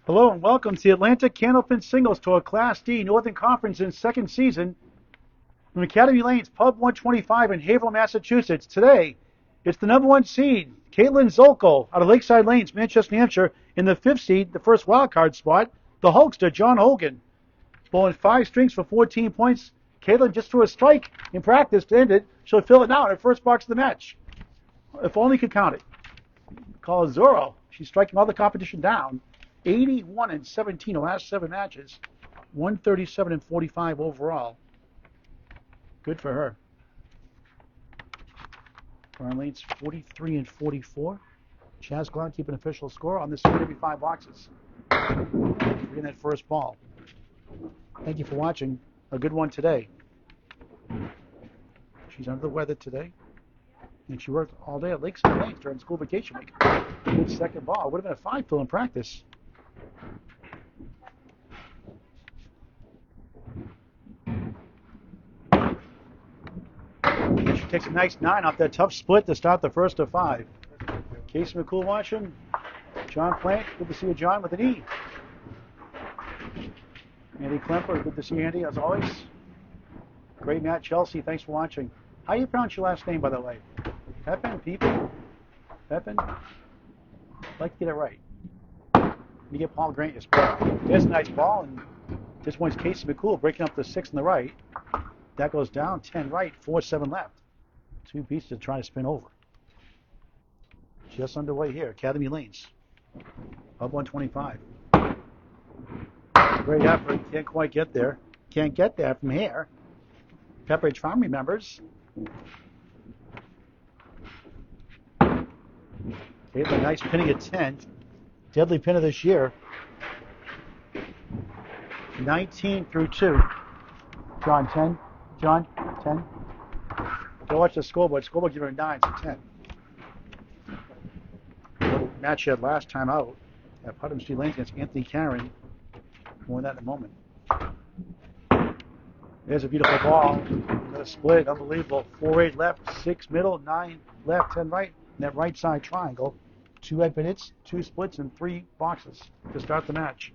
Hello and welcome to the Atlantic Candlepin Singles Tour Class D Northern Conference in second season from Academy Lanes, Pub 125 in Haverhill, Massachusetts. Today, it's the number one seed, Zoltko, out of Lakeside Lanes, Manchester, New Hampshire, in the fifth seed, the first wild card spot, the Hulkster, John Hogan. Bowling 5 strings for 14 points. Caitlin just threw a strike in practice to end it. She'll fill it now in her first box of the match. If only could count it. Call it Zorro. She's striking all the competition down. 81 and 17 the last 7 matches. 137 and 45 overall. Good for her. Brown Lane's 43 and 44. Chaz Glenn keeping official score on this every 5 boxes. In that first ball. Thank you for watching. A good one today. She's under the weather today. And she worked all day at Lakeside Lanes during school vacation week. Good second ball. Would have been a 5 fill in practice. She takes a nice 9 off that tough split to start the first of 5. Casey McCool watching. John Plant, good to see you, John, with an E. Andy Klemper, good to see you, Andy, as always. Great Matt Chelsea, thanks for watching. How do you pronounce your last name, by the way? Pepin? Peepin? Pepin? I'd like to get it right. You get Paul Grant your spot. There's a nice ball, and this one's Casey McCool breaking up the 6 on the right. That goes down, 10 right, 4-7 left. 2 pieces to try to spin over. Just underway here, Academy Lanes. Pub 125. Great effort, can't quite get there. Can't get there from here. Pepperidge Farm remembers. Caitlin, nice pinning at 10. Deadly pin of this year. 19 through 2. John, 10. John, 10. Go watch the scoreboard. Scoreboard giving her 9, so 10. Match she had last time out at Putnam Street Lanes against Anthony Karen. More on that in a moment. There's a beautiful ball. Another split, unbelievable. 4-8 left, 6 middle, 9 left, 10 right. And that right side triangle. 2 red hits, 2 splits, and 3 boxes to start the match.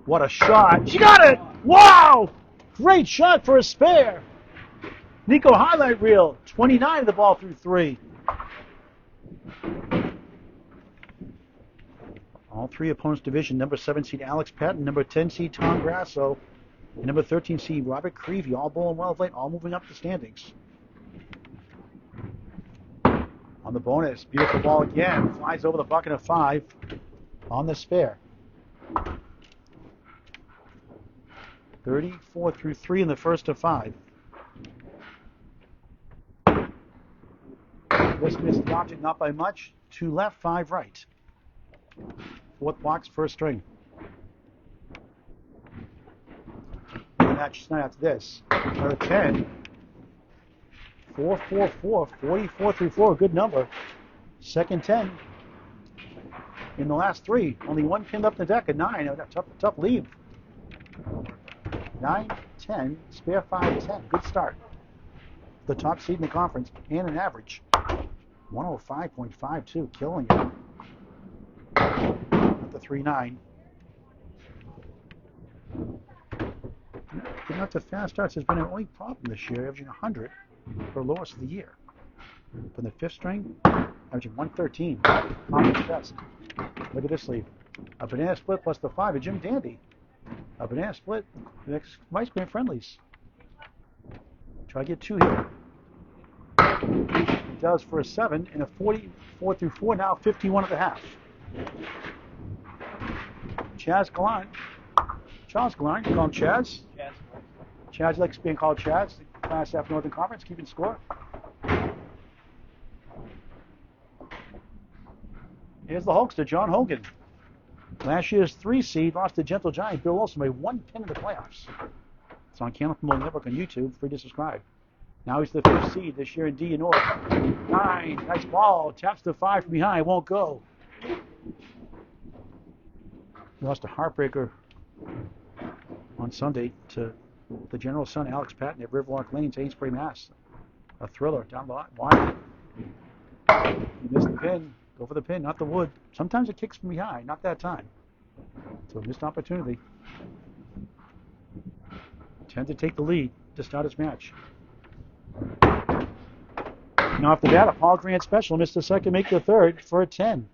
What a shot. She got it! Wow! Great shot for a spare. Nico highlight reel. 29 of the ball through 3. All 3 opponents' division. Number 7 seed Alex Patton, number 10 seed Tom Grasso, and number 13 seed Robert Creevy. All bowling well of late, all moving up the standings. On the bonus, beautiful ball again. Flies over the bucket of 5 on the spare. 34 through 3 in the first of 5. This missed the object not by much. 2 left, 5 right. 4th box, first string. Match tonight after this. Another 10. 4, 4, 4. 44 through 4, a good number. Second 10. In the last 3, only 1 pinned up the deck at 9. Tough lead. 9, 10, spare 5, 10. Good start. The top seed in the conference and an average. 105.52, killing it. At the 3-9. Getting out to fast starts has been an only problem this year, averaging 100 for lowest of the year. From the 5th string, averaging 113. Common chest. Look at this lead. A banana split plus the 5 of Jim Dandy. A banana split, next Vice Grand Friendlies. Try to get 2 here. It does for a 7 and a 44 through 4, now 51 and a half. Chaz Gallant. Charles Gallant, you call him Chaz? Chaz likes being called Chaz. Class F Northern Conference, keeping score. Here's the Hulkster, John Hogan. Last year's 3 seed lost to Gentle Giant Bill Wilson by 1 pin in the playoffs. It's on Candlepin Network on YouTube, free to subscribe. Now he's the 5th seed this year in D and North. 9, nice ball, taps the 5 from behind, won't go. He lost a heartbreaker on Sunday to the General Son, Alex Patton at Riverwalk Lanes, Amesbury, Mass. A thriller down the line. Wide. You missed the pin. Go for the pin, not the wood. Sometimes it kicks from behind. Not that time. So missed opportunity. 10 to take the lead to start his match. Now off the bat, a Paul Grant special. Missed the second, make the third for a 10.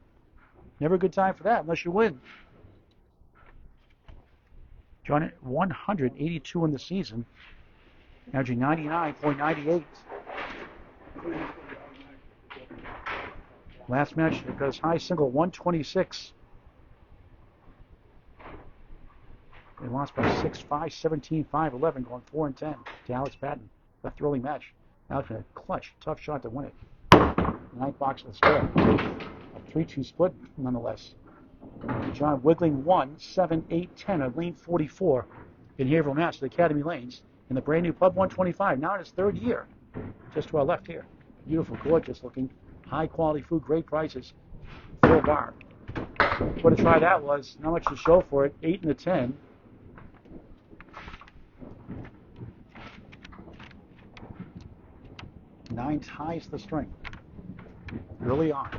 Never a good time for that unless you win. John, 182 in the season, averaging 99.98. Last match, it goes high single, 126. They lost by 6-5, 17-5, 11, going 4-10 to Alex Patton. A thrilling match. Alex had a clutch, tough shot to win it. Ninth box of the score. A 3-2 split, nonetheless. John wiggling 1, 7, 8, 10, a lane 44 in Haverhill, Mass. The Academy Lanes in the brand new Pub 125. Now in its third year, just to our left here. Beautiful, gorgeous looking, high quality food, great prices, full bar. What to try that was, not much to show for it, 8 and a 10. Nine ties the string early on.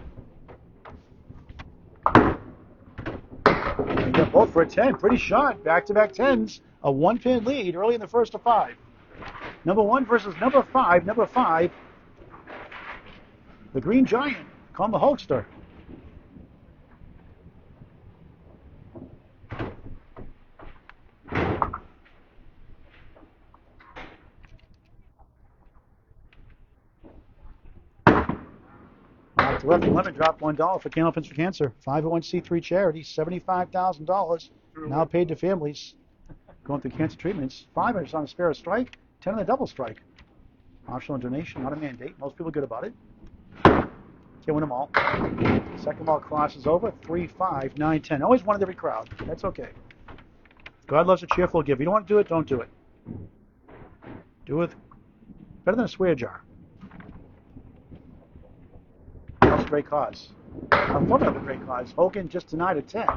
You got both for a 10. Pretty shot. Back-to-back 10s. A one-pin lead early in the first of 5. Number 1 versus number 5. Number 5, the Green Giant. Call him the Hulkster. Left limit drop $1 for Candlepin for Cancer. 501c3 charity, $75,000 now paid to families going through cancer treatments. 5 is on a spare strike, 10 on the double strike. Optional donation, not a mandate. Most people are good about it. Can't win them all. Second ball crosses over. 3, 5, 9, 10. Always one in every crowd. That's okay. God loves a cheerful giver. You don't want to do it, don't do it. Do it better than a swear jar. Great cause. I'm one of a great cause. Hogan just denied a 10.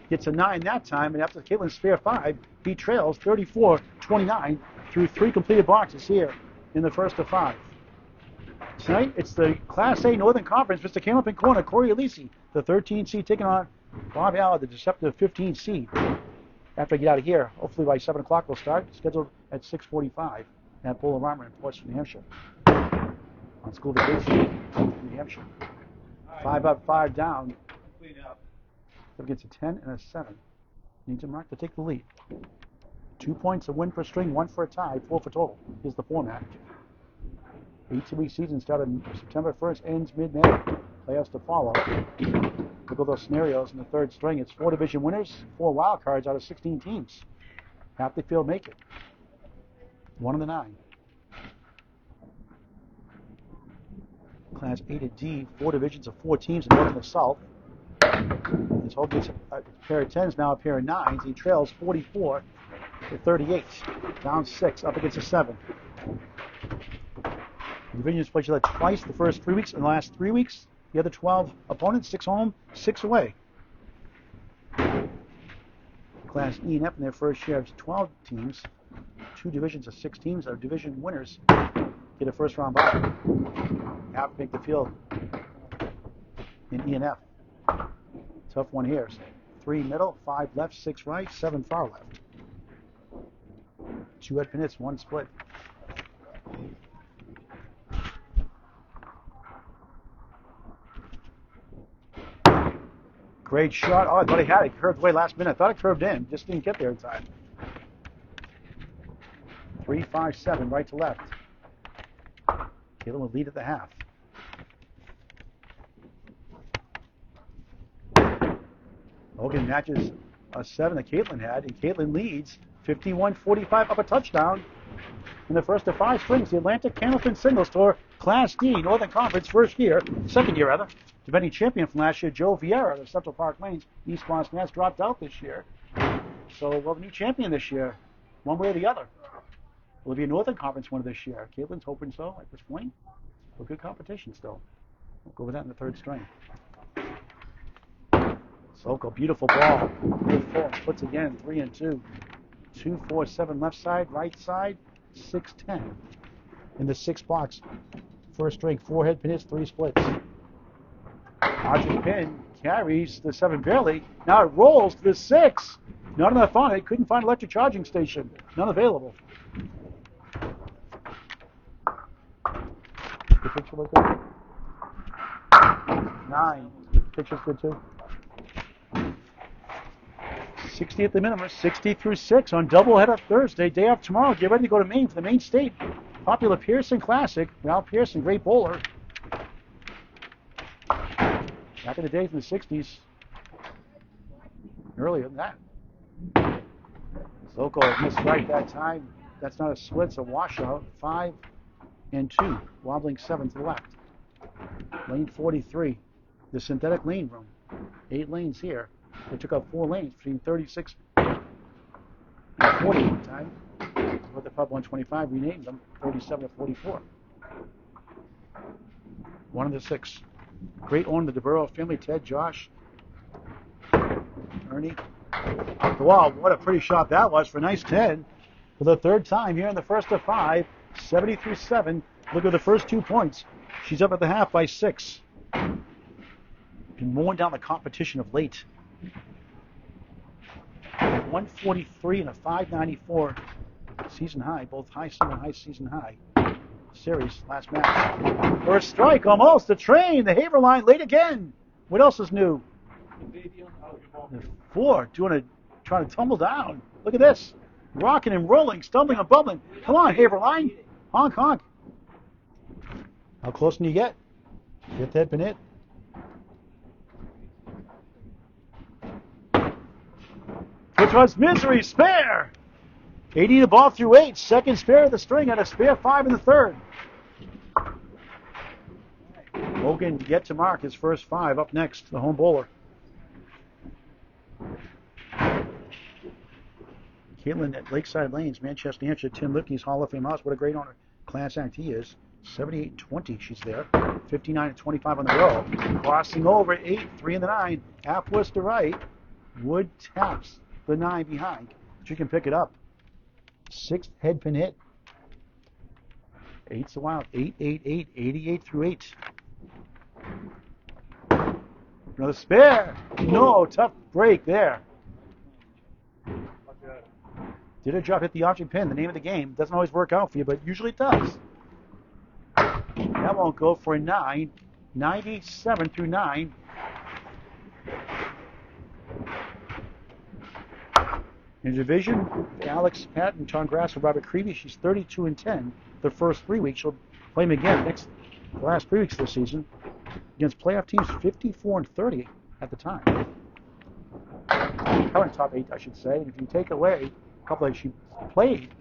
Gets a 9 that time, and after Caitlin's spare 5, he trails 34-29 through 3 completed boxes here in the first of 5. Tonight, it's the Class A Northern Conference. Mr. Candlepin corner, Corey Alisi, the 13 seed, taking on Bob Allard, the deceptive 15 seed. After I get out of here, hopefully by 7 o'clock we'll start. Scheduled at 6:45 at Bull Armor in Portsmouth, New Hampshire. On school vacation in New Hampshire. 5 up, 5 down. So gets a 10 and a 7. Needs a mark to take the lead. 2 points, a win for string, 1 for a tie, 4 for total. Here's the format. 18-week season started September 1st, ends mid-May. Playoffs to follow. Look at those scenarios in the third string. It's 4 division winners, 4 wild cards out of 16 teams. Half the field make it. 1 of the 9. Class A to D, 4 divisions of 4 teams in North and the South. This whole gets a pair of 10s, now a pair of 9s. He trails 44-38. Down 6, up against a 7. The divisions played each other twice the first 3 weeks. In the last 3 weeks, the other 12 opponents, 6 home, 6 away. Class E and F in their first year of 12 teams. 2 divisions of 6 teams are division winners. Get a first round bye. Have to make the field in E and F. Tough one here. 3 middle, 5 left, 6 right, 7 far left. 2 at Pinitz, 1 split. Great shot. Oh, I thought he had it. Curved away last minute. I thought it curved in. Just didn't get there in time. 3, 5, 7, right to left. Caitlin will lead at the half. Hogan matches a 7 that Caitlin had, and Caitlin leads 51-45 up a touchdown in the first of 5 strings. The Atlantic Candlepin Singles Tour Class D Northern Conference second year rather. Defending champion from last year, Joe Vieira of the Central Park Lanes, East Boston, has dropped out this year. So we'll have a new champion this year, one way or the other. Will it be a Northern Conference winner this year? Caitlin's hoping so at this point. So good competition still. We'll go with that in the third string. Zoltko, beautiful ball. Good full. Puts again, 3 and 2. 2, 4, 7 left side, right side, 6, 10. in the 6 box. First string, 4 head pin hits, 3 splits. Object pin carries the 7 barely. Now it rolls to the 6. Not enough on it. Couldn't find electric charging station. None available. The picture look good? 9. The picture's good too. 60 at the minimum, 60 through 6 on doubleheader Thursday. Day off tomorrow. Get ready to go to Maine for the Maine State Popular Pearson Classic. Ralph Pearson, great bowler. Back in the days in the 60s. Earlier than that. Zoltko missed right that time. That's not a split, it's a washout. 5 and 2. Wobbling 7 to the left. Lane 43. The synthetic lane room. 8 lanes here. They took out 4 lanes between 36 and 40 at the time. With the Pub 125 renamed them 37 to 44. 1 of the 6. Great owner of the DeBurrow family, Ted, Josh, Ernie. Off the wall. What a pretty shot that was for a nice 10. For the 3rd time here in the first of 5. 70 through 7. Look at the first 2 points. She's up at the half by 6. Been mowing down the competition of late. 143 and a 594 season high, both high single and high season high. Series, last match. First strike, almost. The train, the Haver line, late again. What else is new? The 4 trying to tumble down. Look at this. Rocking and rolling, stumbling and bubbling. Come on, Haver line. Honk, honk. How close can you get? 5th head pin hit. Which was misery, spare. 80 the ball through 8. Second spare of the string and a spare 5 in the 3rd. Hogan yet to mark his first 5. Up next, the home bowler. Caitlin at Lakeside Lanes, Manchester, New Hampshire. Tim Lipke's Hall of Fame house. What a great owner. Class act he is. 78-20, she's there. 59-25 on the row. Crossing over, 8, 3 in the 9. Half west to right. Wood taps the 9 behind. She can pick it up. 6th head pin hit. 8's a wild. 8, 8, 8. 88 through 8. Another spare. No, tough break there. Did her job, hit the object pin. The name of the game. Doesn't always work out for you, but usually it does. That won't go for a 9. 97 through 9. In the division, Alex Patton, Tom Grass, and Robert Creevy. She's 32 and 10 the first 3 weeks. She'll play him again the last 3 weeks of the season against playoff teams 54 and 30 at the time. Current top 8, I should say. And if you take away a couple that she played,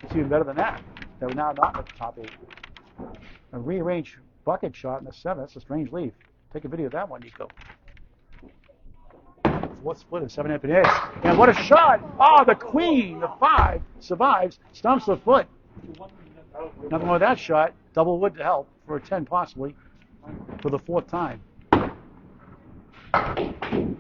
it's even better than that. That were now not in the top 8. A rearranged bucket shot in the 7. That's a strange leave. Take a video of that one, Nico. 4th split and 7 head pin hits. And what a shot! Oh, the queen, the 5, survives, stumps the foot. Nothing more with that shot. Double wood to help for a 10 possibly for the 4th time.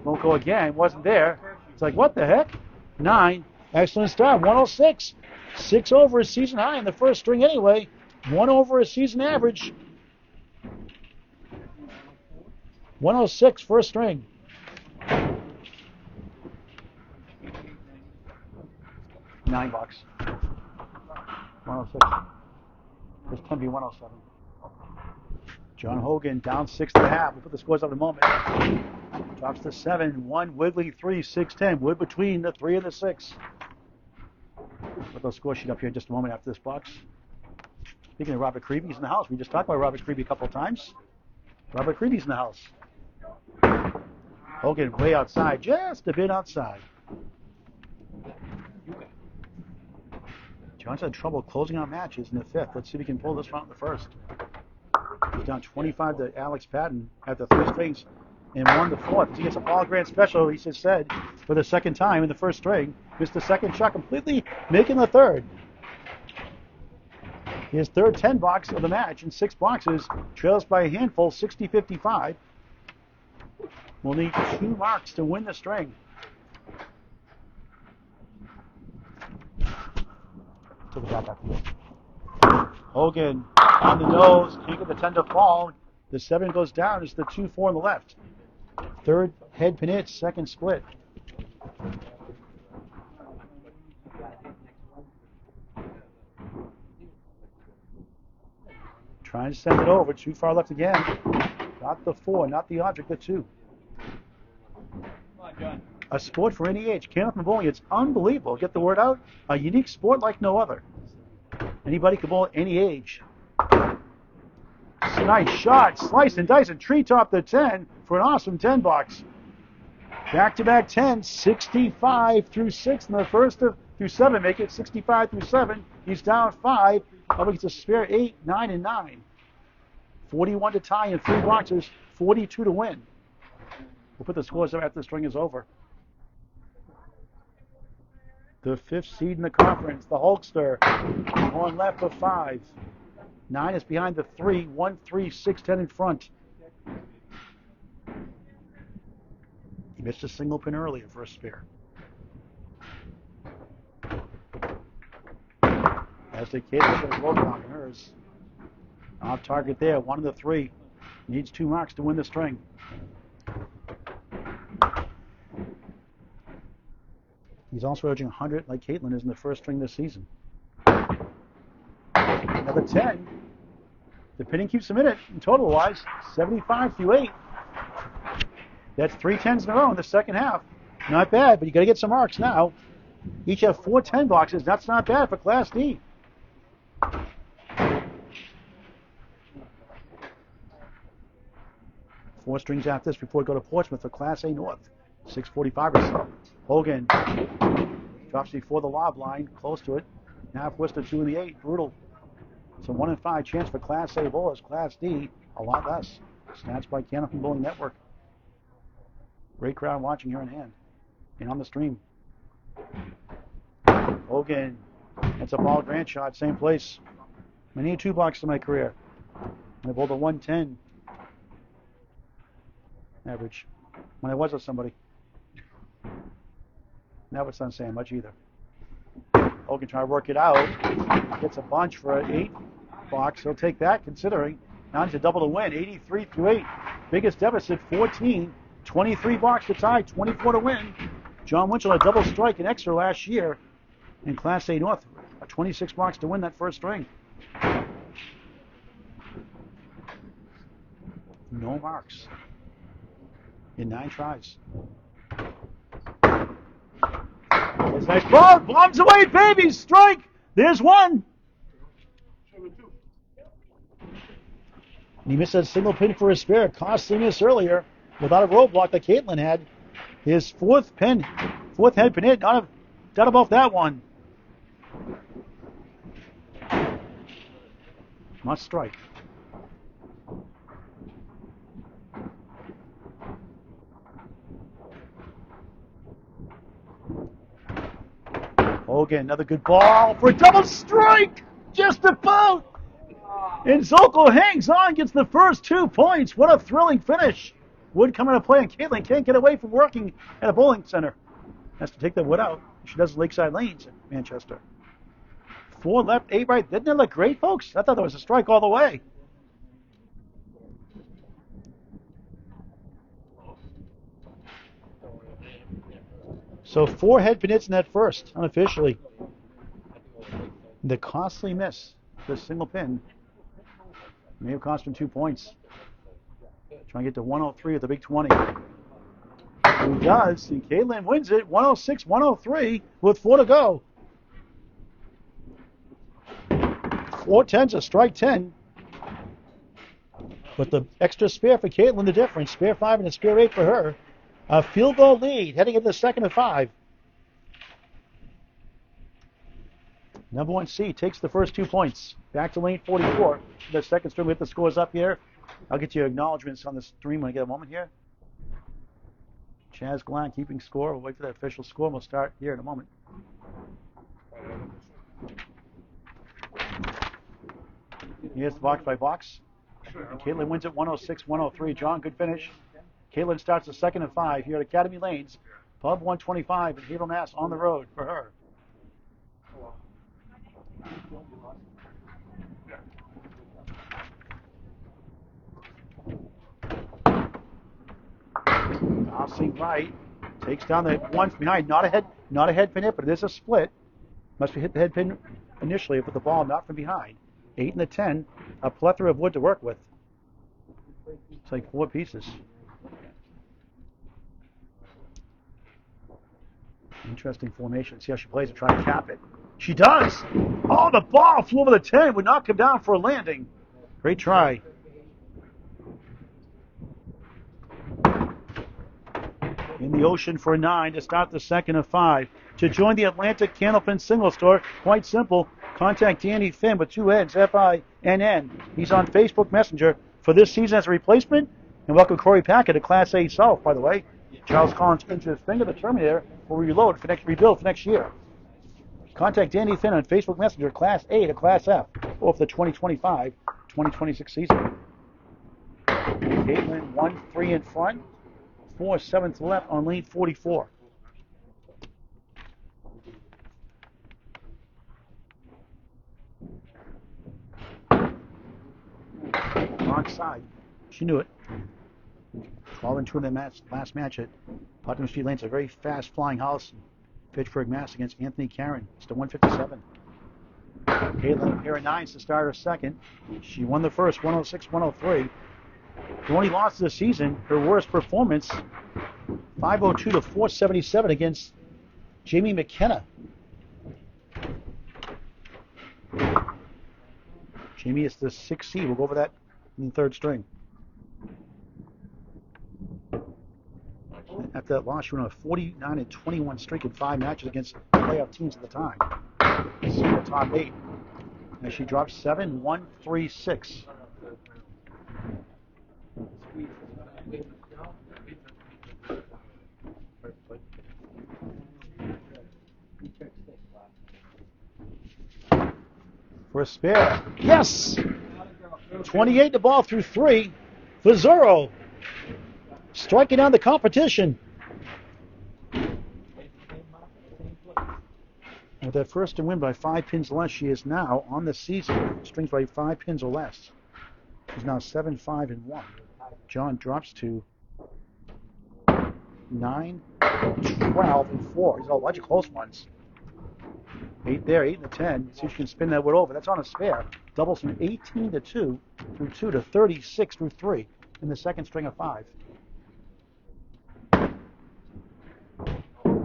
Won't go again. Wasn't there. It's like, what the heck? 9. Excellent start. 106. 6 over his season high in the first string anyway. 1 over his season average. 106 first string. 9 bucks. 106. This can be 107. John Hogan down 6.5. We'll put the scores up in a moment. Drops to 7. 1 wiggly 3. 6-10. Wood between the 3 and the 6. Put those score sheet up here in just a moment after this box. Speaking of Robert Creevy, he's in the house. We just talked about Robert Creevy a couple of times. Robert Creevy's in the house. Hogan way outside, just a bit outside. John's had trouble closing out matches in the 5th. Let's see if he can pull this one out in the 1st. He's down 25 to Alex Patton at the 3 strings and 1 the 4th. He gets a Paul Grant special, he just said, for the 2nd time in the 1st string. Missed the 2nd shot completely, making the 3rd. His 3rd 10 box of the match in 6 boxes, trails by a handful, 60-55. Will need 2 marks to win the string. Take a shot back. Hogan on the nose. Can't get the 10 to fall. The 7 goes down. It's the 2-4 on the left. Third head pin hit. Second split. Trying to send it over. Too far left again. Not the 4. Not the object. The 2. A sport for any age. Candlepin bowling, it's unbelievable. Get the word out. A unique sport like no other. Anybody can bowl at any age. It's a nice shot. Slice and dice and treetop the 10 for an awesome 10 box. Back-to-back 10, 65 through 6 in the first through 7. Make it 65 through 7. He's down 5. Up against a spare 8, 9, and 9. 41 to tie in 3 boxes. 42 to win. We'll put the scores up after the string is over. The 5th seed in the conference, the Hulkster, on left of 5. 9 is behind the 3. 1, 3, 6, 10 in front. He missed a single pin earlier for a spare. As the kid should have broken on hers. Off target there, 1 of the 3. Needs 2 marks to win the string. He's also averaging 100 like Caitlin is in the first string this season. Another 10. The pinning keeps him in it, in total-wise, 75 through 8. That's 3 10s in a row in the second half. Not bad, but you got to get some marks now. Each have 4 10 boxes. That's not bad for Class D. Four strings after this before we go to Portsmouth for Class A North. 6:45 or so. Hogan drops before the lob line, close to it. Now Worcester 2 in the 8. Brutal. It's a 1 in 5 chance for Class A bowlers. Class D, a lot less. Snatched by Candlepin Bowling Network. Great crowd watching here in hand and on the stream. Hogan, that's a ball grand shot, same place. Many a 2 blocks in my career. And I bowled a 110 average when I was with somebody. Now it's not saying much either. Hogan trying to work it out. Gets a bunch for an 8 box. He'll take that considering. Now he's a double to win. 83 through 8. Biggest deficit 14. 23 box to tie. 24 to win. John Winchell had a double strike and extra last year in Class A North. A 26 box to win that first string. No marks in 9 tries. It's nice ball. Bombs away, baby. Strike. There's 1. And he missed a single pin for his spare, costing us earlier without a roadblock that Caitlin had. His 4th head pin hit. Not about that one. Must strike. Hogan, another good ball for a double strike! Just about! And Zoltko hangs on, gets the first 2 points. What a thrilling finish. Wood coming to play, and Caitlin can't get away from working at a bowling center. Has to take that wood out. She does Lakeside Lanes in Manchester. 4 left, 8 right. Didn't that look great, folks? I thought that was a strike all the way. So 4 head pin hits in that first, unofficially. The costly miss, the single pin, may have cost him 2 points. Trying to get to 103 at the big 20. He does, and Caitlin wins it, 106, 103 with 4 to go. 4 10's a strike 10. But the extra spare for Caitlin, the difference. Spare 5 and a spare 8 for her. A field goal lead, heading into the second of 5. Number 1 seed takes the first 2 points. Back to lane 44. The second string, we hit the scores up here. I'll get you acknowledgments on the stream when I get a moment here. Chaz Glenn keeping score. We'll wait for the official score, and we'll start here in a moment. Here's the box by box. And Caitlin wins at 106, 103. John, good finish. Caitlin starts the second of 5 here at Academy Lanes. Pub 125 in Haverhill, Mass. On the road for her. Crossing right. Takes down the one from behind. Not a head pin hit, but it is a split. Must be hit the head pin initially with the ball not from behind. 8 and the 10. A plethora of wood to work with. It's like 4 pieces. Interesting formation. See how she plays it, trying to cap it. She does! Oh, the ball flew over the 10. Would not come down for a landing. Great try. In the ocean for a 9 to start the second of 5. To join the Atlantic Candlepin Single Store, quite simple. Contact Danny Finn with 2 N's, F-I-N-N. He's on Facebook Messenger for this season as a replacement. And welcome Corey Packett to Class A South, by the way. Charles Collins into his finger, the Terminator, will rebuild for next year. Contact Danny Finn on Facebook Messenger, Class A to Class F, or for the 2025-2026 season. Caitlin 1-3 in front, 4/7 left on lane 44. Wrong side. She knew it. 12-2 in the last match at Putnam Street Lanes. A very fast flying house. Fitchburg, Mass. Against Anthony Karen. It's to 157. Caitlin, a pair of 9s to start her second. She won the first, 106-103. The only loss of the season, her worst performance, 502 to 477 against Jamie McKenna. Jamie is the 6th seed. We'll go over that in the third string. After that loss, she went on a 49-21 streak in 5 matches against playoff teams at the time. This is the top 8. And she dropped 7-1-3-6. For a spare. Yes! 28 the ball through 3 for Zorro. Striking down the competition. With that first to win by 5 pins less, she is now on the season. Strings by 5 pins or less. She's now 7-5-1. John drops to 9, 12-4. He's got a bunch of close ones. 8 there, 8 and the 10. See if she can spin that wood over. That's on a spare. Doubles from 18-2 through 2 to 36 through 3 in the second string of 5.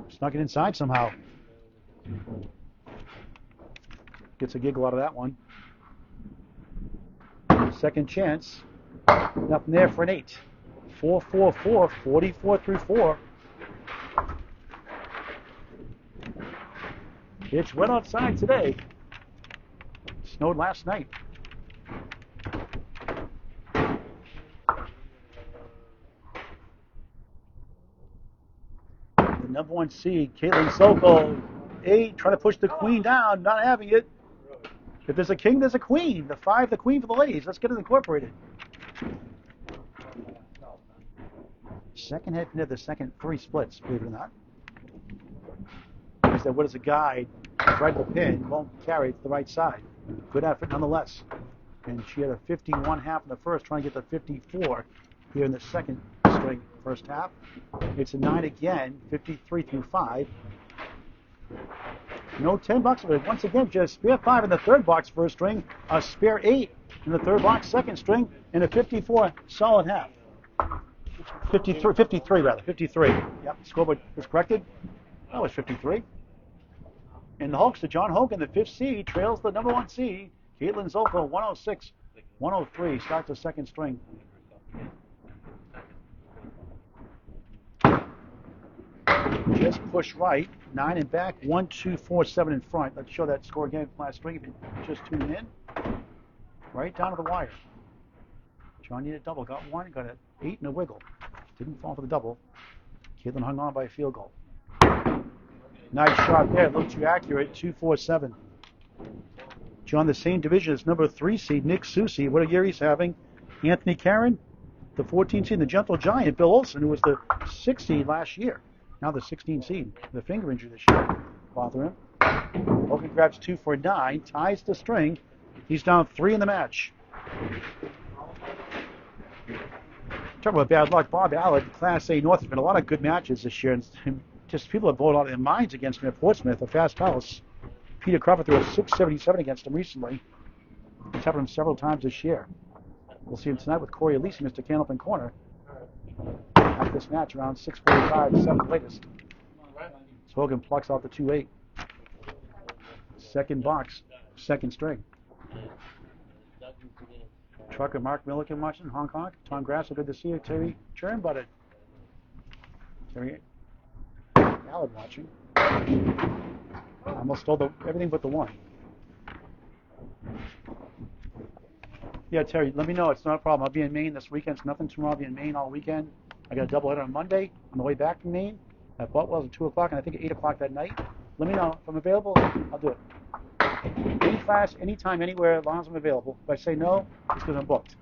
Snuck it inside somehow. Gets a giggle out of that one. Second chance. Nothing there for an 8. 4-4-4, 44 through 4. It's wet outside today. Snowed last night. The number 1 seed, Caitlin Zoltko, 8, trying to push the queen down, not having it. If there's a king, there's a queen. The 5, the queen for the ladies. Let's get it incorporated. Second head pin, the second 3 splits, believe it or not. He said, what is a guide? Right to the pin, won't carry it to the right side. Good effort nonetheless. And she had a 51 half in the first, trying to get the 54 here in the second string, first half. It's a 9 again, 53 through 5. No $10, but once again, just spare 5 in the third box first string, a spare 8 in the third box second string, and a 54 solid half. 53 rather, 53. Yep, scoreboard was corrected. That was 53. And the Hulkster, John Hogan, the 5th seed, trails the number 1 seed, Caitlin Zoltko, 106-103, starts the second string. Just push right, 9 and back, 1, 2, 4, 7 in front. Let's show that score again from last string if you're just tuning in. Right down to the wire. John needed a double, got 1, got an 8 and a wiggle. Didn't fall for the double. Caitlin hung on by a field goal. Nice shot there, a little too accurate, 2-4-7. John, the same division as number 3 seed, Nick Susi. What a year he's having. Anthony Karen, the 14 seed, the gentle giant, Bill Olson, who was the 6 seed last year. Now the 16 seed. The finger injury this year bother him. Hogan grabs 2 for 9, ties the string. He's down 3 in the match. Talk about bad luck. Bob Allard, Class A North. There's been a lot of good matches this year, and just people have blown out of their minds against him at Portsmouth, a fast house. Peter Crawford threw a 677 against him recently. He's happened to him several times this year. We'll see him tonight with Corey Elise, Mr. Candlepin Corner. After this match, around 6:45, 7th latest. So Hogan plucks out the 2-8. Second box, second string. Trucker Mark Milliken watching, Hong Kong. Tom Grasso, good to see you. Terry Churnbutted. Terry Allard watching. I almost stole everything but the one. Yeah, Terry, let me know. It's not a problem. I'll be in Maine this weekend. It's nothing tomorrow. I'll be in Maine all weekend. I got a doubleheader on Monday on the way back from Maine at Butwell's at 2 o'clock, and I think at 8 o'clock that night. Let me know. If I'm available, I'll do it. Any class, anytime, anywhere, as long as I'm available. If I say no, it's because I'm booked.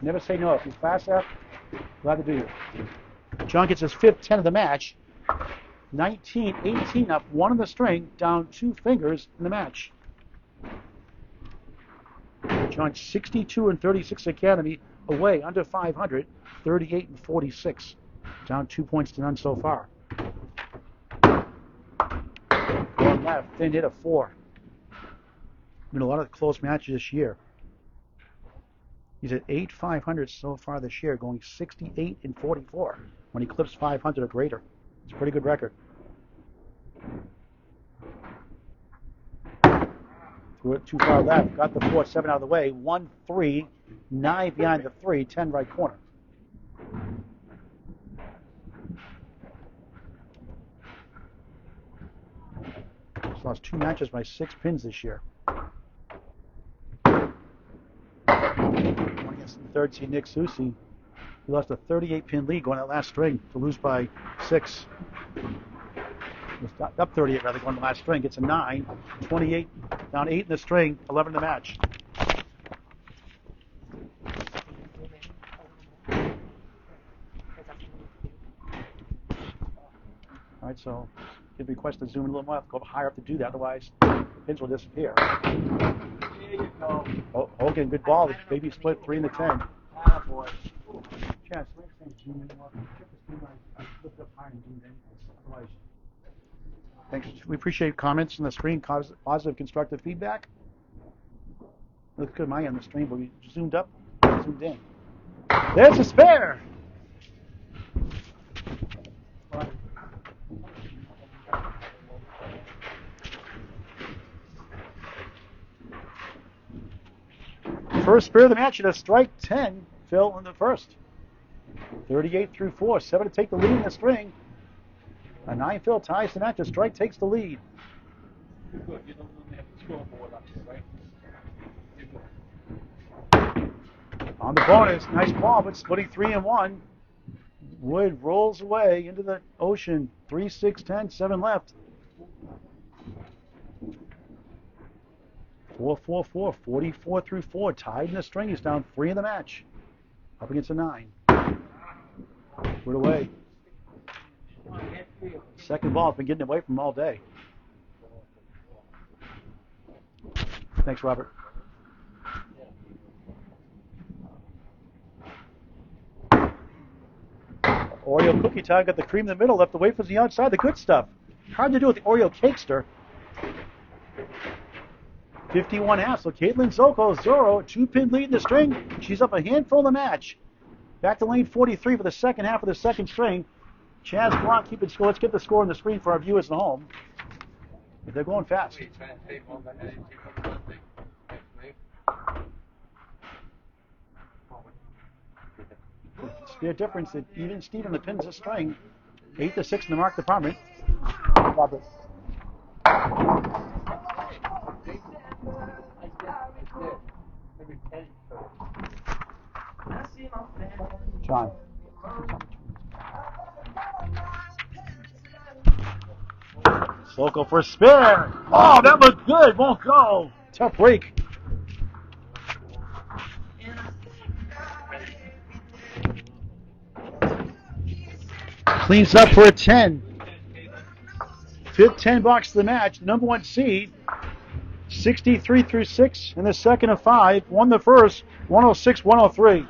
Never say no. If you class up, glad to do you. John gets his 5th 10 of the match. 19-18 up, 1 on the string, down 2 fingers in the match. John 62-36 Academy, away under 500, 38-46, down 2 points to none so far. Going left, thin hit of 4. Been a lot of close matches this year. He's at 8-500 so far this year, going 68-44 when he clips 500 or greater. It's a pretty good record. Threw it too far left. Got the 4-7 out of the way. 1-3. 9 behind the 3. 10 right corner. He's lost 2 matches by 6 pins this year. One against the 3rd seed Nick Susi. He lost a 38-pin lead going that last string to lose by 6. Up 38 rather going to the last string. Gets a 9. 28 down 8 in the string. 11 in the match. All right, so give request to zoom in a little more. I have to go higher up to do that, otherwise the pins will disappear. There you go. Oh, Hogan, good ball. The baby split 3 in the 10. Ah, boy. Chance, zoom in more. I lift up higher and zoom in. Otherwise. Thanks. We appreciate comments on the screen, positive, constructive feedback. Looks good on my end of the stream, but we zoomed up, zoomed in. There's a spare. First spare of the match at a strike 10. Phil in the first. 38-4. 7 to take the lead in the string. A 9 Phil ties the match. A strike takes the lead. You're good. You don't have to score more up here, right? On the bonus, nice ball, but splitting 3 and 1. Wood rolls away into the ocean. 3-6-10, 7 left. 4-4-4, 44-4. Tied in the string. He's down 3 in the match. Up against a 9. Put away. Second ball has been getting away from him all day. Thanks, Robert. Oreo cookie time. Got the cream in the middle. Left the wafers on the outside. The good stuff. Hard to do with the Oreo cakester. 51.5. So Caitlin Zoltko, Zorro, 2-pin lead in the string. She's up a handful in the match. Back to lane 43 for the second half of the second string. Chaz Blanc keeping score. Let's get the score on the screen for our viewers at home. If they're going fast. Spear difference. Even Steven the pins the string. 8-6 in the mark department. Robert. John. Zoltko for a spare. Oh, that looked good. Won't go. Tough break. Cleans up for a 10. Fifth 10 box of the match. Number 1 seed. 63-6 in the second of 5. Won the first. 106-103.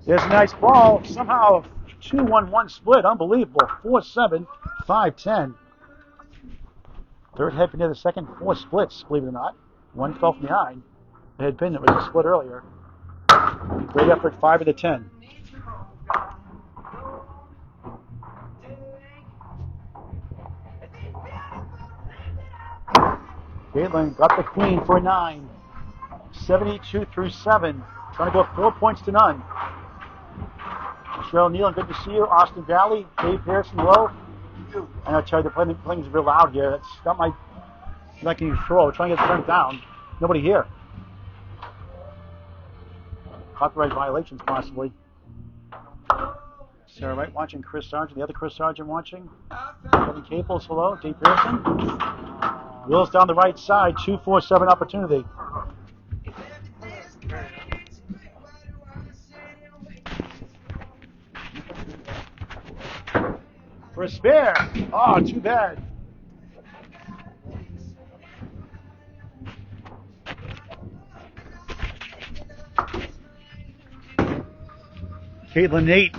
There's a nice ball. Somehow 2-1-1 split. Unbelievable. 4-7, 5-10. Third head pin to the second. 4 splits, believe it or not. One fell from behind. The head pin that was a split earlier. Great effort, 5 of the 10. Caitlin got the queen for a 9. 72-7. Trying to go 4 points to none. Cheryl Nealon, good to see you. Austin Valley, Dave Pearson, hello. I know, Terry, the playing is real loud here. That's not my liking control. We're trying to get it turned down. Nobody here. Copyright violations, possibly. Sarah Wright watching, Chris Sargent, the other Chris Sargent watching. Kevin Caples, hello. Dave Pearson. Will's down the right side, 2-4-7 opportunity. For a spare. Oh, too bad. Caitlin 8,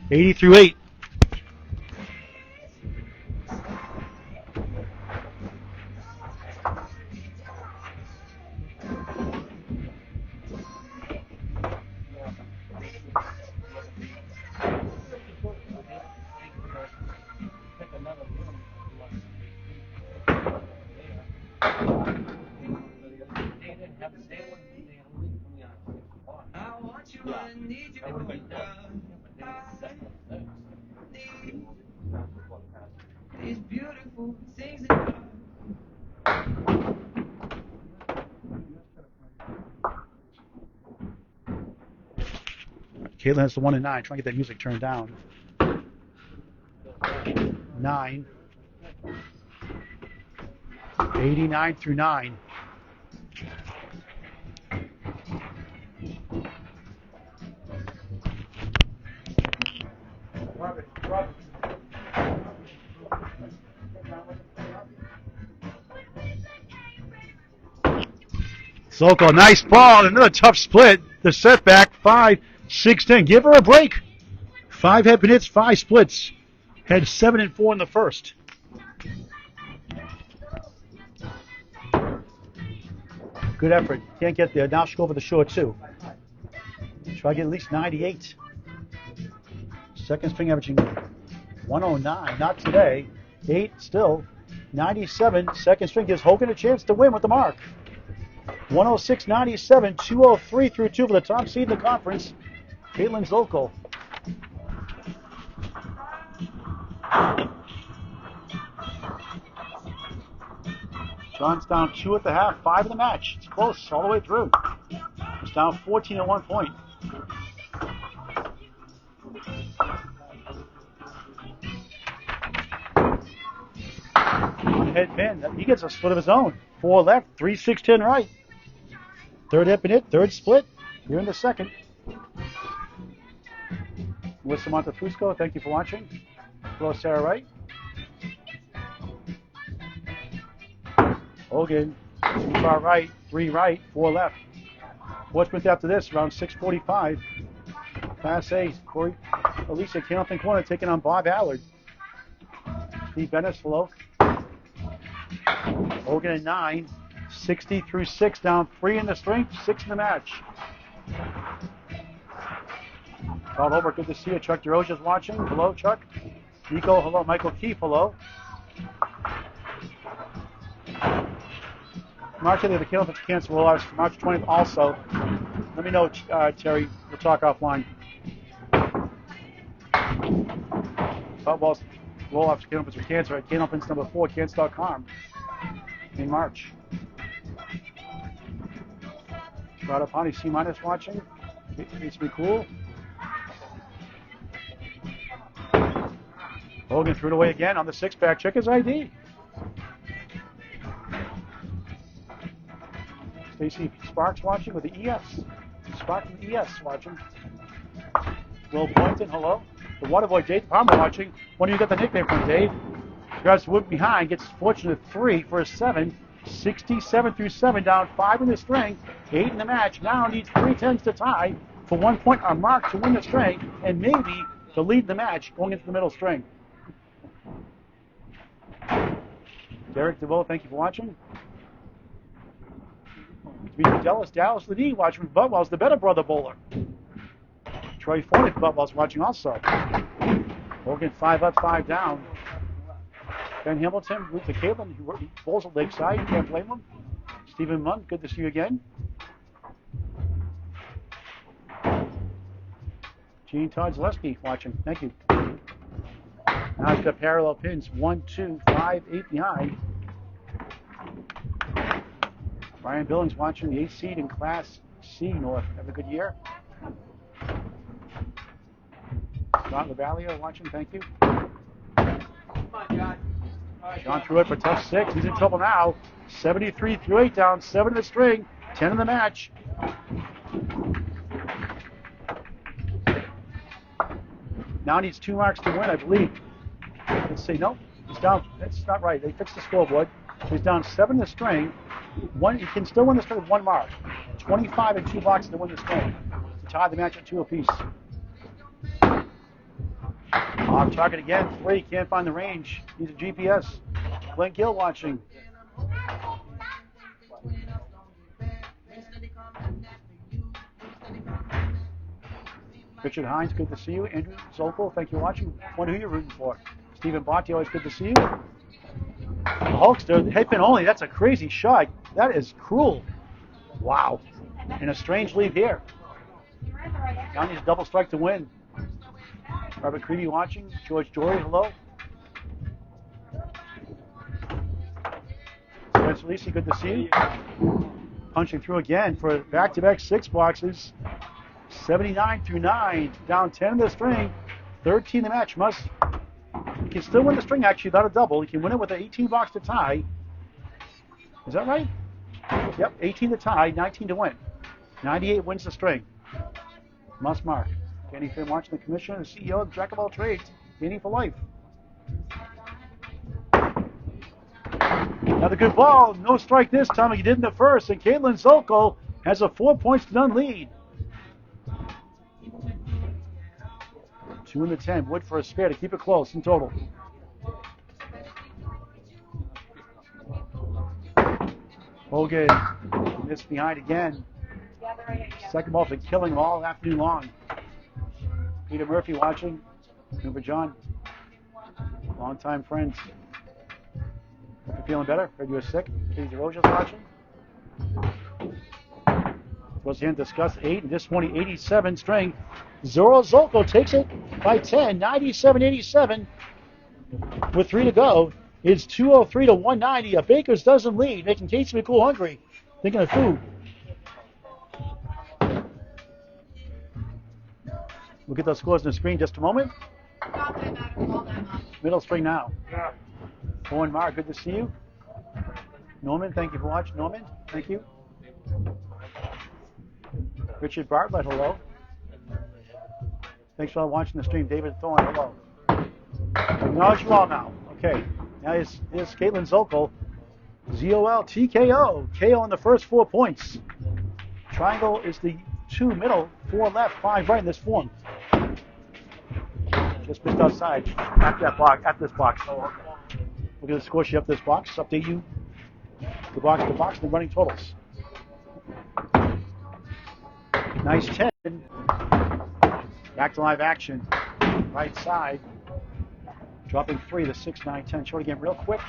80-8. These beautiful things. Caitlin has the 1 and 9. Trying to get that music turned down. 9. 89-9. Zoltko, nice ball. Another tough split. The setback, 5-6-10. Give her a break. 5 head pin hits, 5 splits. Had 7 and 4 in the first. Good effort. Can't get there. Now she'll go over the short, too. Try to get at least 98. Second string averaging 109. Not today. 8 still. 97. Second string gives Hogan a chance to win with the mark. 106-97. 203 through 2 for the top seed in the conference. Caitlin Zoltko. John's down 2 at the half, 5 in the match. It's close all the way through. It's down 14 at 1 point. On head pin, he gets a split of his own. 4 left, 3-6-10 right. Third hip and hit, third split. Here in the second. Melissa Montefusco, thank you for watching. Hello, Sarah Wright. Hogan, 2 far right, 3 right, 4 left. 4th sprint after this, around 6:45. Class A, Corey, Alicia, Candlepin corner, taking on Bob Allard. Steve Bennis, hello. Hogan at 9, 60-6, down 3 in the strength, 6 in the match. Todd Holbrook, good to see you. Chuck DeRosa's watching. Hello, Chuck. Nico, hello. Michael Keefe, hello. March 8th, the Candlepin Cancer will last March 20th also. Let me know, Terry. We'll talk offline. Football's roll-offs for Candlepin for Cancer at Candlepin's number 4, cancer.com in March. Radapani C- watching. Needs to be cool. Hogan threw it away again on the 6-pack. Check his ID. Stacy Sparks watching with the ES. Sparks with the ES watching. Will Boynton, hello. The Waterboy Dave Palmer watching. When do you get the nickname from, Dave? Grabs Wood behind, gets fortunate 3 for a 7. 67-7, down 5 in the string. 8 in the match. Now needs 3 10s to tie. for 1 point are marked to win the string and maybe to lead the match going into the middle string. Derek DeVoe, thank you for watching. Dimitri Dallas Ledee watching from Butwell's the better brother bowler. Troy Forney from Butwell's watching also. Hogan 5 up, 5 down. Ben Hamilton, Luther Caitlin, who bowls at Lakeside, you can't blame him. Stephen Munn, good to see you again. Gene Todd Zaleski watching, thank you. Now it's got parallel pins, 1, 2, 5, 8 behind. Brian Billings watching the 8th seed in Class C North. Have a good year. Scott Lavalliere watching, thank you. John Truitt for tough 6. He's in trouble now. 73 through 8 down, 7 in the string, 10 in the match. Now needs 2 marks to win, I believe. Let's see. Nope. He's down. That's not right. They fixed the scoreboard. He's down 7 in the string. He can still win the string with 1 mark. 25 and 2 boxes to win the string. To tie the match at 2 apiece. Off target again. 3. Can't find the range. Needs a GPS. Glenn Gill watching. Richard Hines, good to see you. Andrew Zoltko, thank you for watching. Wonder who you're rooting for. Stephen Botti, always good to see you. Hulkster, head pin only. That's a crazy shot. That is cruel. Wow. And a strange lead here. Now needs a double strike to win. Robert Creedy watching. George Dory, hello. Spencer Lisi, good to see you. Punching through again for back-to-back 6 boxes. 79 through 9. Down 10 in the string. 13 in the match. He can still win the string actually without a double. He can win it with an 18 box to tie. Is that right? Yep, 18 to tie, 19 to win. 98 wins the string. Must mark. Danny Finn watching the commissioner and CEO of Jack of all trades. Danny for life. Another good ball. No strike this time like he did in the first. And Caitlin Zoltko has a 4 points to none lead. 2 in the 10. Wood for a spare to keep it close in total. Hogan missed behind again. Second ball's been killing him all afternoon long. Peter Murphy watching. Remember John? Longtime friends. Hope you're feeling better. Heard you were sick. Katie DeRosa's watching. Towards the end, discuss 8 and this 87 string. Zorro Zoltko takes it by 10, 97-87. With 3 to go, it's 203 to 190. A Baker's dozen lead, making Casey McCool hungry. Thinking of food. We'll get those scores on the screen in just a moment. Middle string now. Owen Marr, good to see you. Norman, thank you for watching. Norman, thank you. Richard Bartlett, hello. Thanks for watching the stream. David Thorne, hello. Acknowledge you all now. Okay. Now here's Caitlin Zoltko. ZOL, TKO. KO on the first 4 points. Triangle is the 2 middle, 4 left, 5 right in this form. Just missed outside. At that box, at this box. We're going to score sheet up this box. Update you. The box, and the running totals. Nice 10. Back to live action. Right side. Dropping 3 to 6, 9, 10. Short again real quick.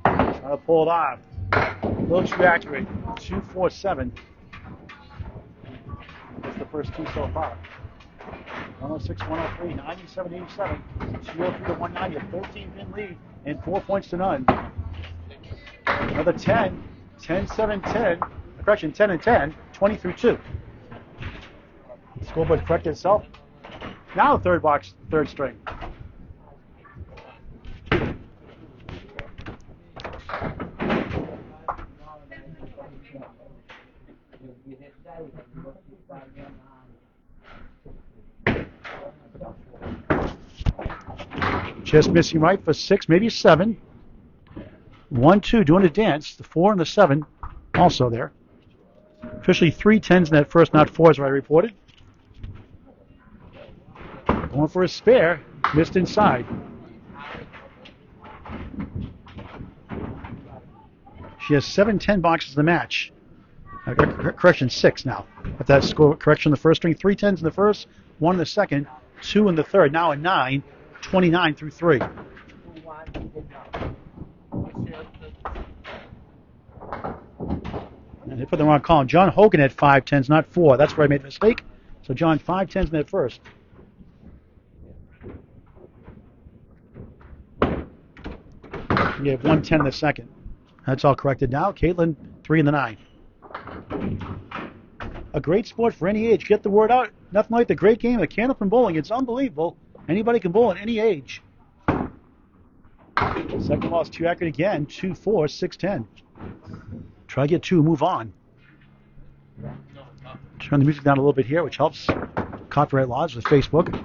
Trying to pull it off. A little too accurate. 247. That's the first 2 so far. 106, 103, 97, 87. 203 to 190. A 13 pin lead and 4 points to none. Another 10. 10, 7, 10. Correction, 10 and 10. 20 through 2. Scoreboard corrected itself. Now third box, third string. Just missing right for 6, maybe 7. 1, 2 doing a dance. The 4 and the 7 also there. Officially 3 10s in that first, not 4 as I reported. Going for a spare. Missed inside. She has 7 10 boxes in the match. Correction, 6 now. If that score correction in the first string, 3 10s in the first, 1 in the second, 2 in the third. Now a 9, 29 through 3. And they put the wrong column. John Hogan had 5 10s, not 4. That's where I made a mistake. So John 5 10s in that first. You have 1 10 in the second. That's all corrected now. Caitlin 3 in the 9. A great sport for any age. Get the word out. Nothing like the great game of Candlepin bowling. It's unbelievable. Anybody can bowl at any age. Second ball is too accurate again. 2 4, 6 10. Try to get 2, move on. Turn the music down a little bit here, which helps copyright laws with Facebook.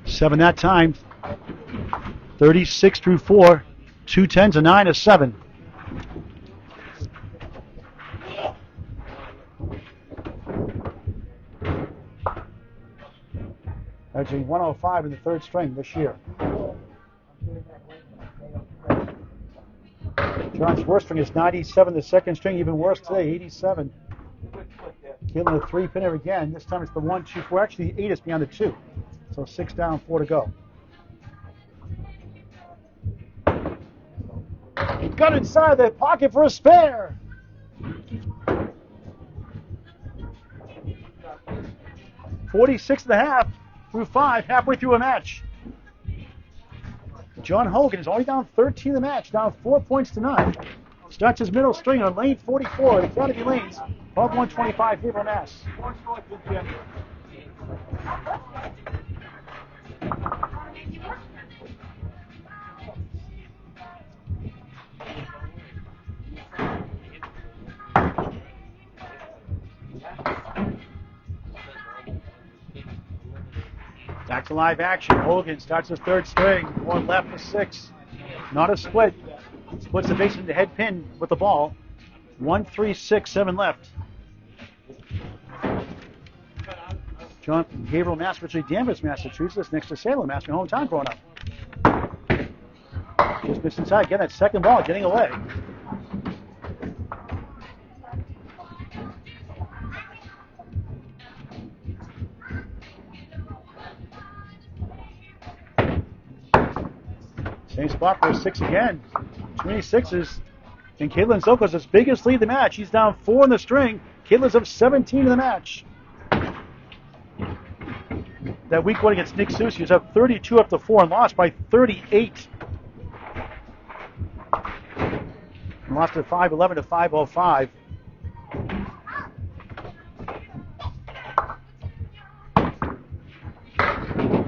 7 that time. 36 through 4. 2 10s, a 9, a 7. Averaging 105 in the third string this year. John's worst string is 97, the second string even worse today, 87. Killing the 3 pinner again. This time it's the 1 2 4. Actually, the 8 is beyond the 2. So 6 down, 4 to go. He got inside the pocket for a spare. $46.5 through 5, halfway through a match. John Hogan is only down 13 in the match, down 4 points to 9. Starts his middle string on lane 44, the Academy Lanes, above 125, Haverhill, Mass. Back to live action. Hogan starts his third string. One left for 6. Not a split. Splits the base into head pin with the ball. 1 3 6 7 left. John from Haverhill, Mass, virtually Danvers, Massachusetts, next to Salem, Mass, my hometown growing up. Just missed inside. Again, that second ball getting away. Same spot for a 6 again. Too many 6s. And Caitlin Zoltko's his biggest lead in the match. He's down 4 in the string. Caitlin's up 17 in the match. That week one against Nick Susi, he was up 32 up to 4 and lost by 38. And lost at 5-11 to 5-05.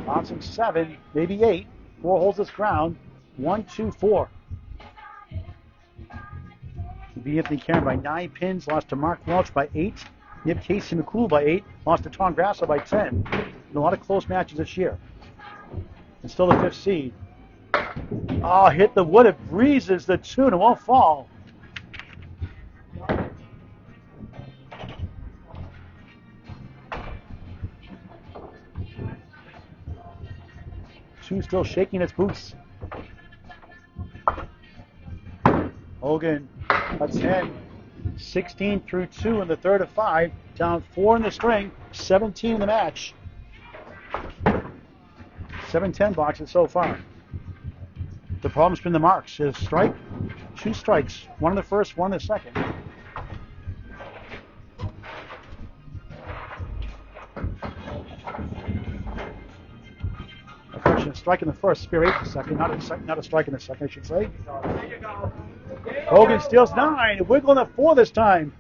Bouncing 7, maybe 8. 4 holds his ground. 1 2 4. He beat Anthony Cameron by 9 pins, lost to Mark Welch by 8. Nip Casey McCool by 8, lost to Tom Grasso by 10. And a lot of close matches this year. And still the 5th seed. Oh, hit the wood. It breezes the tune. It won't fall. Two still shaking its boots. Hogan, a 10. 16 through 2 in the third of 5. Down 4 in the string. 17 in the match. 7-10 boxes so far. The problem's been the marks. His strike, 2 strikes. 1 in the first, 1 in the second. A strike in the first, spare 8 in the second. Not a strike in the second, I should say. Hogan steals 9. Wiggling at 4 this time.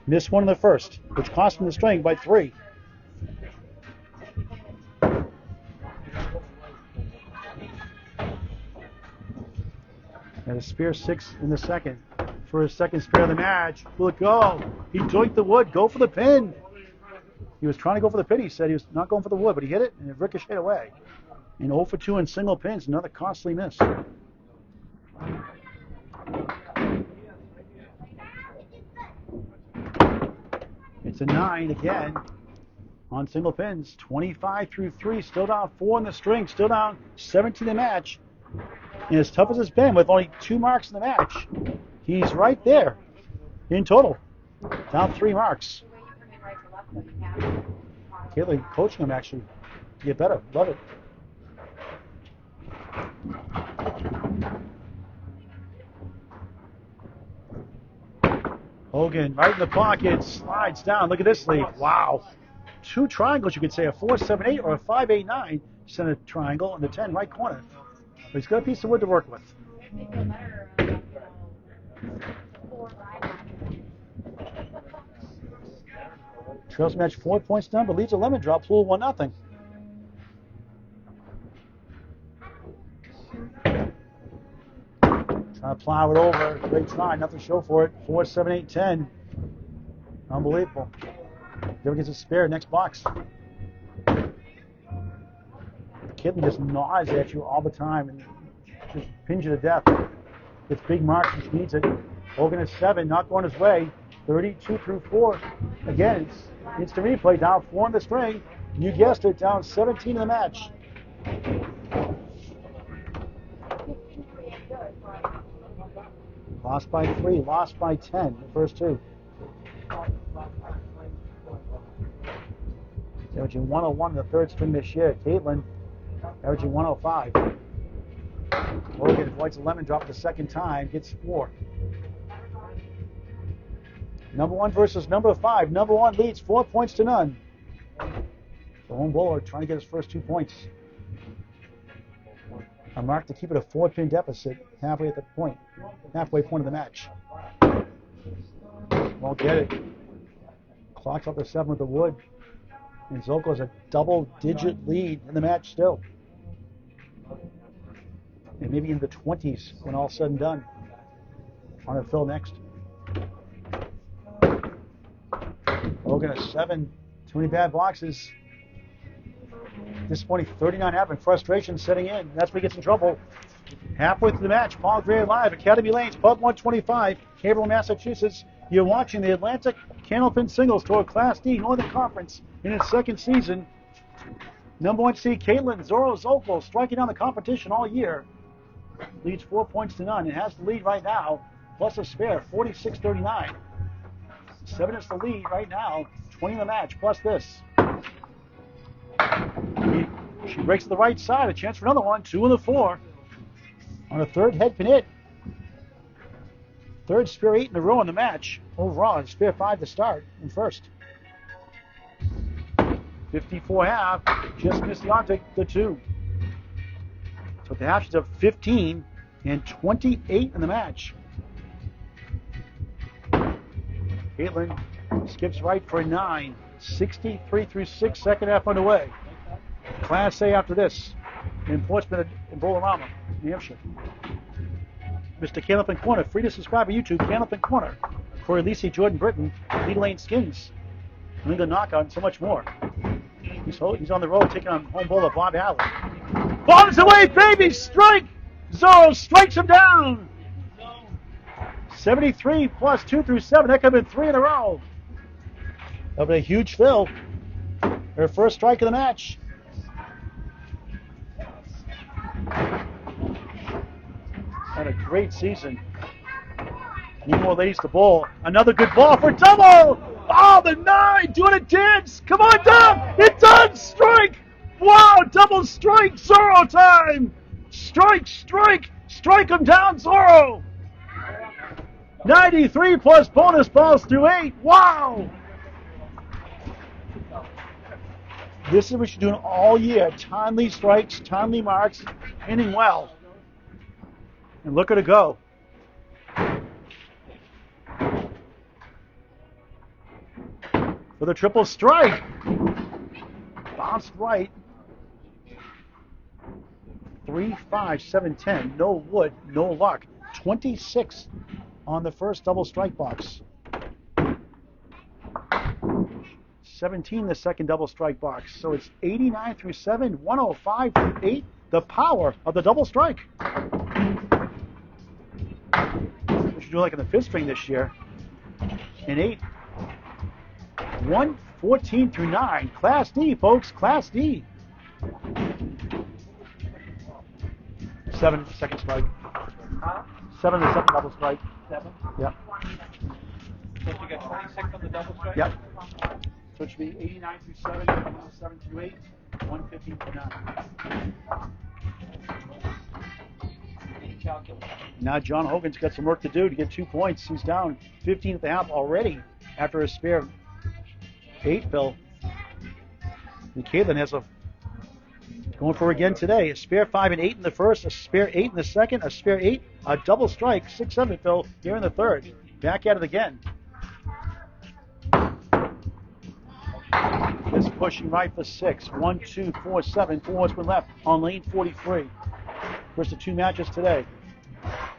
Missed 1 in the first, which cost him the string by 3. And a spare 6 in the second. For his second spare of the match. Will it go? He joinked the wood. Go for the pin. He was trying to go for the pit. He said he was not going for the wood, but he hit it and it ricocheted away. And 0 for 2 in single pins, another costly miss. It's a 9 again on single pins. 25 through 3, still down 4 in the string, still down 17 in the match. And as tough as it's been with only 2 marks in the match, he's right there in total. Down 3 marks. Caitlin coaching him actually to get better. Love it. Hogan right in the pocket, slides down. Look at this lead. Wow. 2 triangles, you could say, a 4-7-8 or a 5-8-9 center triangle in the 10 right corner. But he's got a piece of wood to work with. Trails match 4 points down, but leads a lemon drop, pool 1-0. Trying to plow it over. Great try, nothing to show for it. 4-7-8-10. Unbelievable. Never gets a spare. Next box. Kidney just gnaws at you all the time and just pins you to death. It's big marks, which needs it. Hogan is 7, not going his way. 32 through 4. Again, it's instant replay. Down 4 in the string. You guessed it, down 17 in the match. Lost by 3, lost by 10, the first 2. Averaging 101 in the third string this year. Caitlin averaging 105. Hogan avoids a lemon drop the second time, gets 4. Number 1 versus number 5. Number 1 leads 4 points to none. The home bowler trying to get his first 2 points. A mark to keep it a 4-pin deficit halfway point of the match. Won't get it. Clocks up to 7 with the wood. And Zoltko's a double-digit lead in the match still. And maybe in the 20s when all said and done. On to Phil next. Hogan a 7. Too many bad boxes. Disappointing 39 happened. Frustration setting in. That's where he gets in trouble. Halfway through the match, Paul Gray live, Academy Lanes, Pub 125, Haverhill, Massachusetts. You're watching the Atlantic Candlepin Singles Tour Class D Northern Conference in its second season. Number 1 seed Caitlin Zorro Zoltko striking down the competition all year. Leads 4 points to none. It has the lead right now, plus a spare, 46-39. 7 is the lead right now, 20 in the match, plus this. She breaks to the right side, a chance for another one, 2 in the 4. On a third head pin hit. Third spare 8 in a row in the match. Overall, spare 5 to start in first. 54 half, just missed the Arctic, the 2. So the half is of 15 and 28 in the match. Caitlin skips right for a 9. 63 through 6, second half underway. Class A after this in Portsmouth and Bolorama, New Hampshire. Mr. Candlepin Corner, free to subscribe on YouTube, Candlepin Corner. Corey Lisi, Jordan Britton, Lee Lane Skins, Linda Knockout, and so much more. He's on the road taking on home bowler Bob Allen. Bombs away, baby! Strike! Zorro strikes him down! 73 plus 2 through 7. That could have been 3 in a row. That was a huge fill. Her first strike of the match. Had a great season. Need more ladies to bowl. Another good ball for double! Oh, the 9 doing a dance! Come on down! It does! Strike! Wow, double strike! Zorro time! Strike, strike! Strike him down, Zorro! 93 plus bonus balls through 8. Wow! This is what you're doing all year. Timely strikes, timely marks, hitting well. And look at her go. For the triple strike. Bounced right. 3, 5, 7, 10. No wood, no luck. 26 on the first double strike box. 17 the second double strike box. So it's 89 through 7, 105 through 8. The power of the double strike. We should do like in the fifth string this year. In 8. 114 through 9. Class D, folks. Class D. 7 second strike. 7 the second double strike. 7? Yep. So you got 26 on the double strike? Yep. So it should be 89 through 7, 107 through 8, 115 through 9. Calculate. Now John Hogan's got some work to do to get 2 points. He's down 15 at the half already after a spare 8 fill. And Caitlin has a going for again today. A spare 5 and 8 in the first, a spare 8 in the second, a spare 8, a double strike, 6-7 fill here in the third. Back at it again. This pushing right for 6. 1, 2, 4, 7. 4 horsemen left on lane 43. First of 2 matches today.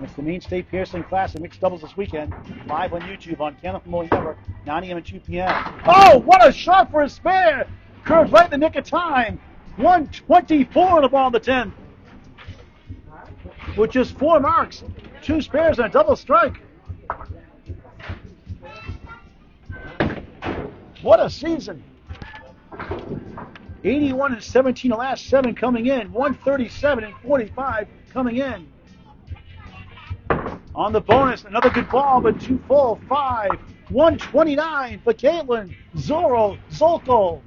It's the Main State Pearson Classic mixed doubles this weekend. Live on YouTube on Candlepin Network, 9 a.m. and 2 p.m. Oh, what a shot for a spare! Curved right in the nick of time. 124 on the ball in the 10th. With just 4 marks, 2 spares and a double strike. What a season. 81 and 17 the last 7 coming in. 137 and 45 coming in. On the bonus, another good ball, but 2 full. 5. 129 for Caitlin. Zorro, Zoltko.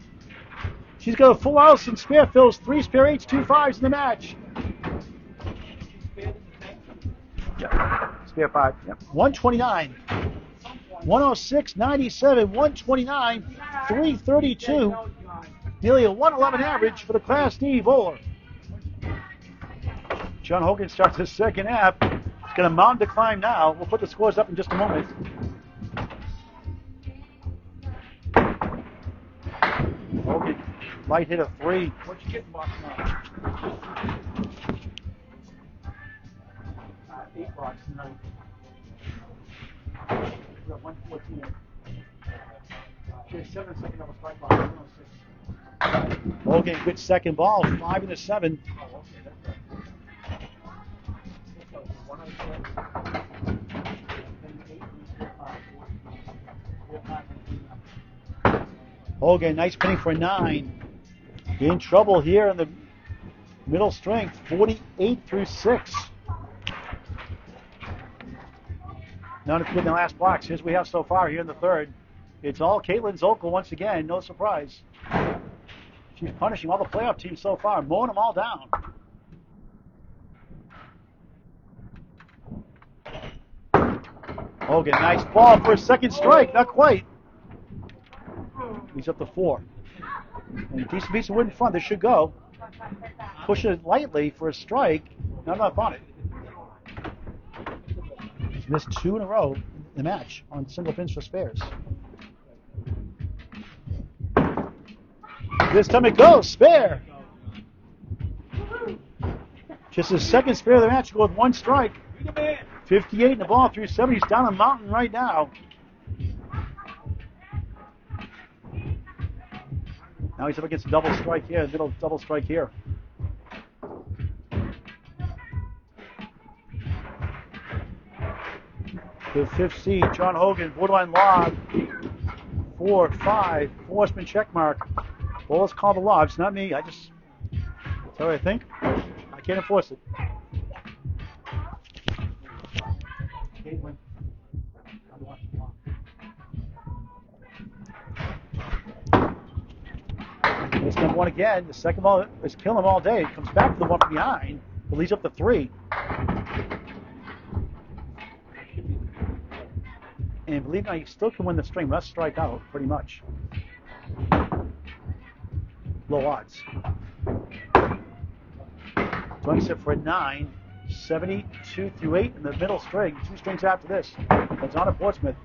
She's got a full house and spare fills. 3 spare 8s, 2 5s in the match. Yep. Spare 5. Yep. 129. 106, 97, 129, 332. Nearly a 111 average for the Class D bowler. John Hogan starts his second half. He's got a mountain to climb now. We'll put the scores up in just a moment. Hogan, light hit a 3. What'd you get in box now? 8 box tonight. We got 114. Okay, 7 second double strike box. 106. Hogan, good second ball. 5 and a 7. Oh, okay, that's right. So 106. Then 8, 3, 4, 5. Hogan, nice pinning for a 9. In trouble here in the middle strength. 48 through 6. None of in the last box. Here's what we have so far here in the third. It's all Caitlin Zoltko once again. No surprise. She's punishing all the playoff teams so far, mowing them all down. Hogan, nice ball for a second strike. Not quite. He's up to 4. And a decent piece of wood in front. This should go. Push it lightly for a strike. Not enough on it. He's missed 2 in a row in the match on single pins for spares. This time it goes. Spare. Just his second spare of the match with 1 strike. 58 in the ball through 7. He's down a mountain right now. Now he's up against a double strike here, middle double strike here. The 5th seed, John Hogan, borderline log. 4, 5, horseman check mark. Well, let's call the law. It's not me. That's what I think. I can't enforce it. It's number 1 again. The second ball is killing him all day. It comes back to the 1 from behind, but leads up to 3. And believe it or not, you still can win the string. Must strike out pretty much. Low odds. Twenty set for a 9. 72 through 8 in the middle string. 2 strings after this. That's on at Portsmouth.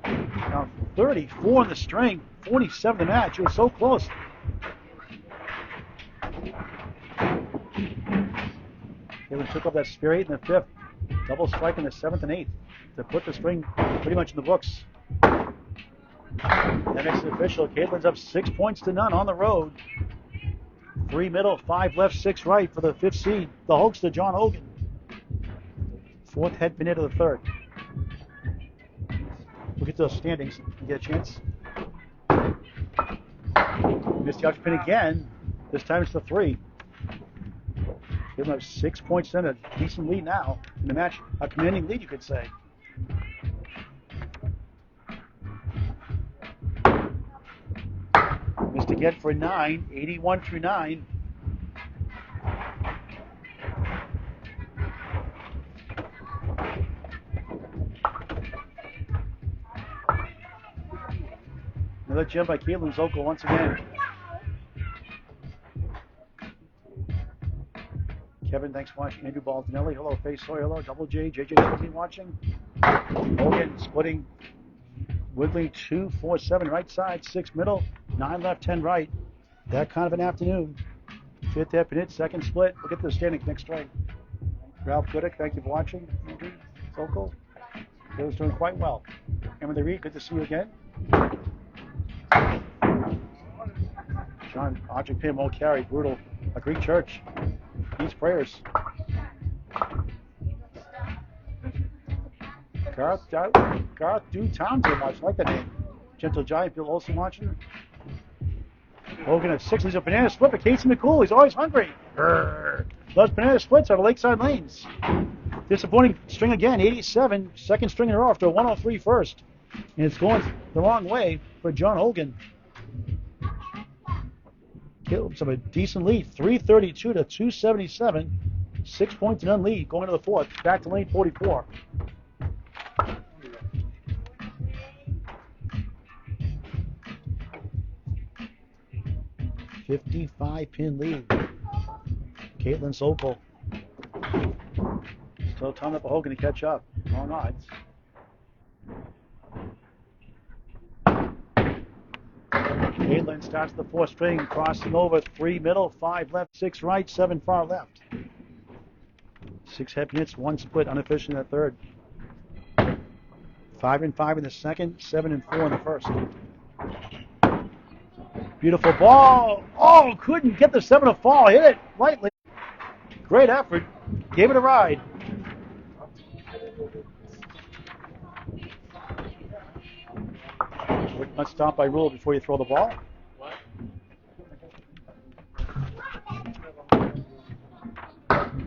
Now 34 in the string. 47 the match. It was so close. They took up that spare 8 in the 5th. Double strike in the 7th and 8th to put the string pretty much in the books. That makes it official. Caitlin's up 6 points to none on the road. 3 middle, 5 left, 6 right for the 5th seed. The Hulkster, John Hogan. 4th head minute of the 3rd. We'll get to those standings. You get a chance. Missed the option pin again. This time it's the 3. Caitlin has 6 points in, a decent lead now in the match. A commanding lead, you could say. Missed again for 9, 81 through 9. Another gem by Caitlin Zoltko once again. Kevin, thanks for watching. Andrew Baldinelli, hello. Face Soy, hello. Double J, JJ Sylvie watching. Hogan splitting, wiggling 2, 4, 7 right side, 6 middle, 9 left, 10 right. That kind of an afternoon. 5th head minute, 2nd split. We'll get to the standings next string. Ralph Gooddick, thank you for watching. Andrew Zoltko, Taylor's doing quite well. Emily Reed, good to see you again. John, object pin won't carry. Brutal. A Greek church. Needs prayers. Garth do Town too much. I like that name. Gentle Giant, Bill Olsen watching. Hogan at 6. He's a banana split, but Casey McCool, he's always hungry. Loves banana splits out of Lakeside Lanes. Disappointing string again, 87. 2nd string in a row after a 103 first. And it's going the wrong way for John Hogan. Kills a decent lead, 332 to 277. 6 points and none lead going to the 4th. Back to lane 44. $55-pin lead. Caitlin Zoltko. Still time up for Hogan to catch up. Wrong odds. Caitlin starts the 4th string, crossing over 3 middle, 5 left, 6 right, 7 far left. 6 head minutes, 1 split unofficially in the 3rd. 5 and 5 in the 2nd, 7 and 4 in the 1st. Beautiful ball. Oh, couldn't get the 7 to fall. Hit it lightly. Great effort. Gave it a ride. Let's stop by rule before you throw the ball. What?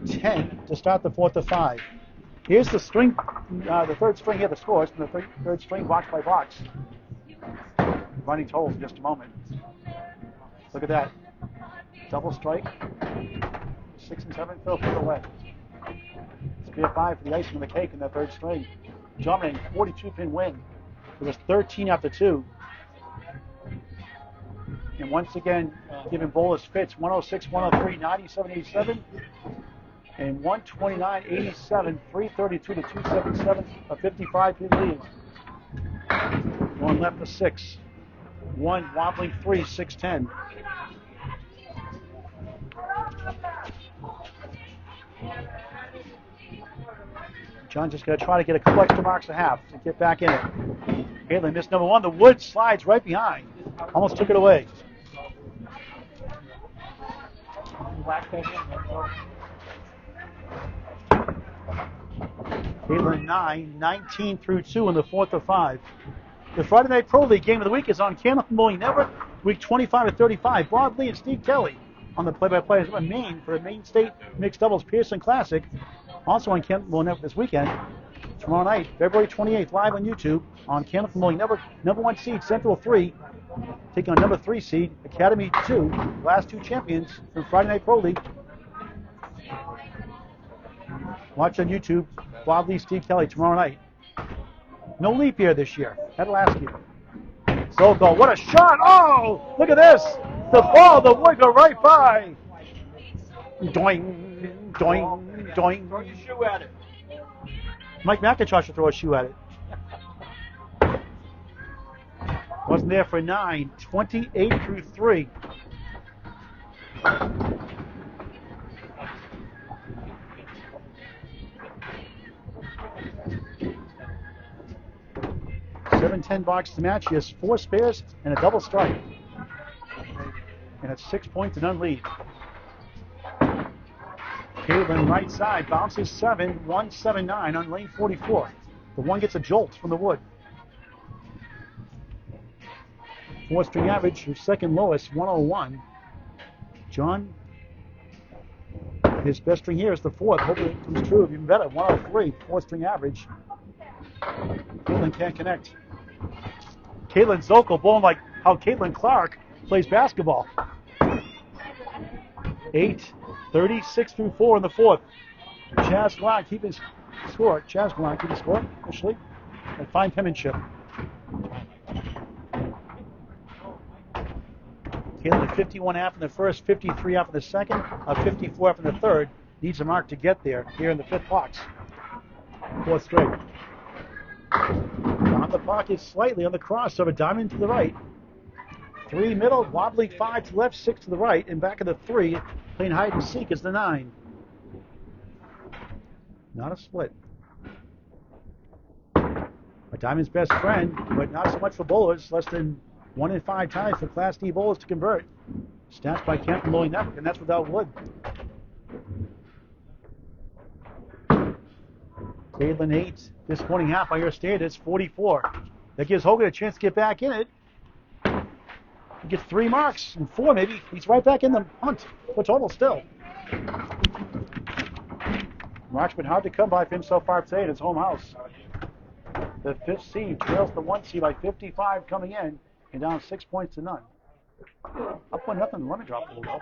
10 to start the 4th to 5. Here's the string, the 3rd string here, the scores from the 3rd string box by box. Running totals in just a moment. Look at that. Double strike. 6 and 7, Phil, put it away. Spear 5 for the icing on the cake in that 3rd string. Dominating 42-pin win. It was 13 after 2. And once again, giving Bolus fits 106, 103, 97, 87, and 129, 87, 332 to 277, a 55-pin lead. Going left to 6. 1 wobbling 3, 610. John just going to try to get a couple extra marks a half to get back in it. Caitlin missed number 1. The wood slides right behind. Almost took it away. Caitlin 9, 19 through 2 in the 4th to 5. The Friday Night Pro League game of the week is on Candlepin Bowling Network, week 25 to 35. Bob Lee and Steve Kelly on the play-by-play in Maine for the Maine State Mixed Doubles Pearson Classic. Also on Candlepin Bowling Network this weekend. Tomorrow night, February 28th, live on YouTube on Candlepin Bowling Network. Number 1 seed, Central 3, taking on number 3 seed, Academy 2, last 2 champions from Friday Night Pro League. Watch on YouTube, Bob Lee, Steve Kelly tomorrow night. No leap year this year. Had it last year. Zoltko, what a shot! Oh, look at this! The ball, the wood go right by. Doing, doing, doing. Throw your shoe at it. Mike McIntosh should throw a shoe at it. Wasn't there for 9, 28 through 3. 7-10 box to match. He has 4 spares and a double strike. And it's 6 points and none lead. Caitlin right side bounces 7, 179 on lane 44. The one gets a jolt from the wood. 4-string average, your second lowest, 101. John, his best string here is the 4th. Hopefully it comes true even better. 103, 4-string average. Caitlin can't connect. Caitlin Zoltko bowling like how Caitlin Clark plays basketball. 8, 36 through 4 in the 4th. Chaz Glad keeping score. Chaz Glad keeping score initially. And fine penmanship. Caitlin 51 half in the first, 53 half in the second, 54 half in the third. Needs a mark to get there here in the 5th box. 4th straight. On the pocket slightly on the crossover, diamond to the right. 3 middle, wobbly 5 to the left, 6 to the right, and back of the 3, playing hide and seek is the 9. Not a split. A diamond's best friend, but not so much for bowlers. Less than 1 in 5 times for Class D bowlers to convert. Stats by Kent and Lowly Network, and that's without wood. Caitlin 8, disappointing half by your standards, 44. That gives Hogan a chance to get back in it. He gets 3 marks, and 4 maybe. He's right back in the hunt for total still. Mark's been hard to come by for him so far today at his home house. The 5th seed trails the 1 seed by 55 coming in, and down 6 points to none. Up 1-0, running drop pulled off.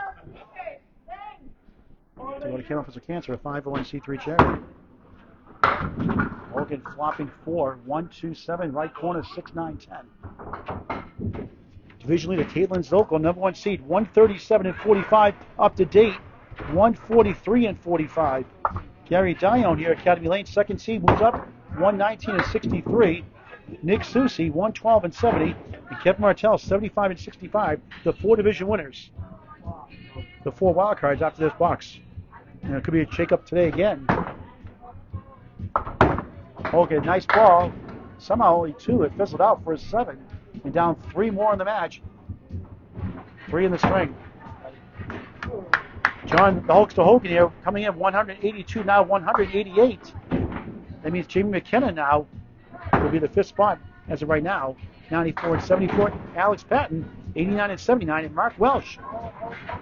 So what came up as a cancer, a 501c3 charity. Hogan flopping 4, 1-2-7, right corner 6-9-10. Division leader Caitlin Zoltko, number 1 seed, 137 and 45, up to date, 143 and 45. Gary Dione here, Academy Lane, 2nd seed, moves up, 119 and 63. Nick Susi, 112 and 70, and Kevin Martell, 75 and 65. The 4 division winners. The 4 wild cards after this box. And it could be a shake-up today again. Okay, nice ball. Somehow only 2. It fizzled out for a 7. And down 3 more in the match. 3 in the string. John, the Hulkster Hogan here, coming in 182, now 188. That means Jamie McKenna now will be the 5th spot as of right now. 94 and 74. Alex Patton, 89 and 79. And Mark Welsh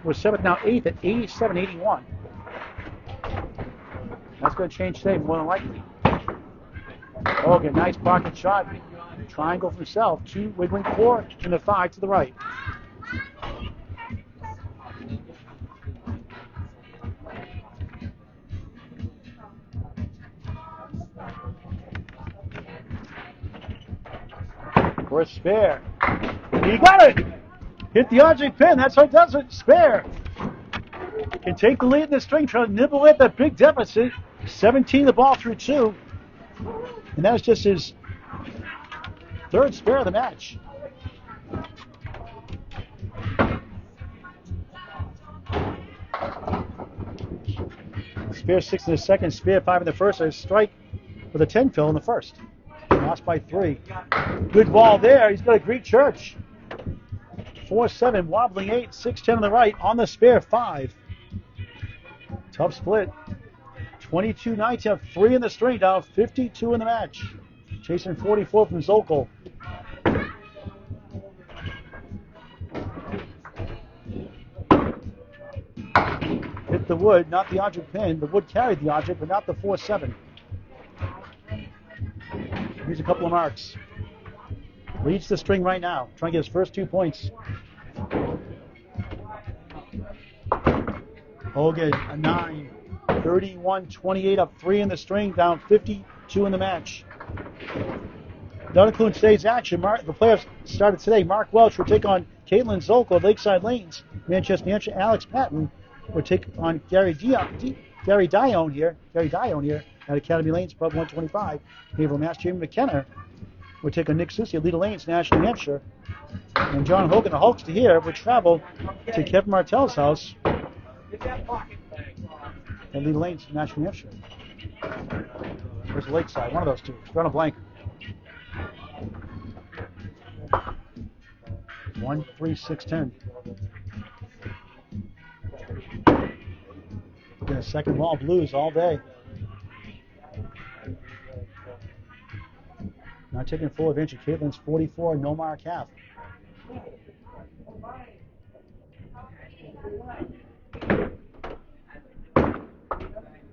was 7th, now 8th at 87, 81. That's going to change today, more than likely. Hogan, nice pocket shot. Triangle for himself. 2 wiggling 4 and the 5 to the right. For a spare. He got it! Hit the object pin. That's how it does it. Spare. Can take the lead in the string, trying to nibble at that big deficit. 17 the ball through 2. And that's just his 3rd spare of the match. Spare 6 in the second, spare 5 in the first. A strike with a 10 fill in the first. Lost by 3. Good ball there. He's got a great church. 4-7, wobbling 8, 6-10 on the right. On the spare 5. Tough split. 22-19, 3 in the string, down 52 in the match. Chasing 44 from Zoltko. Hit the wood, not the object pin. The wood carried the object, but not the 4-7. Here's a couple of marks. Leads the string right now. Trying to get his first 2 points. Hogan, a 9. 31-28, up 3 in the string, down 52 in the match. Down include today's action. The players started today. Mark Welch will take on Caitlin Zoltko of Lakeside Lanes. Manchester. Alex Patton will take on Gary Dione here at Academy Lanes, Pub 125. Haverhill, Mass. Jamie McKenna will take on Nick Susi of Leda Lanes, National New Hampshire. And John Hogan, the Hulkster here, will travel to Kevin Martell's house at Leda Lanes, National New Hampshire. Where's Lakeside? One of those two. Drawing a blank. 1-3-6-10. Yeah, second ball blues all day. Not taking full advantage. Caitlin's 44, no mark half.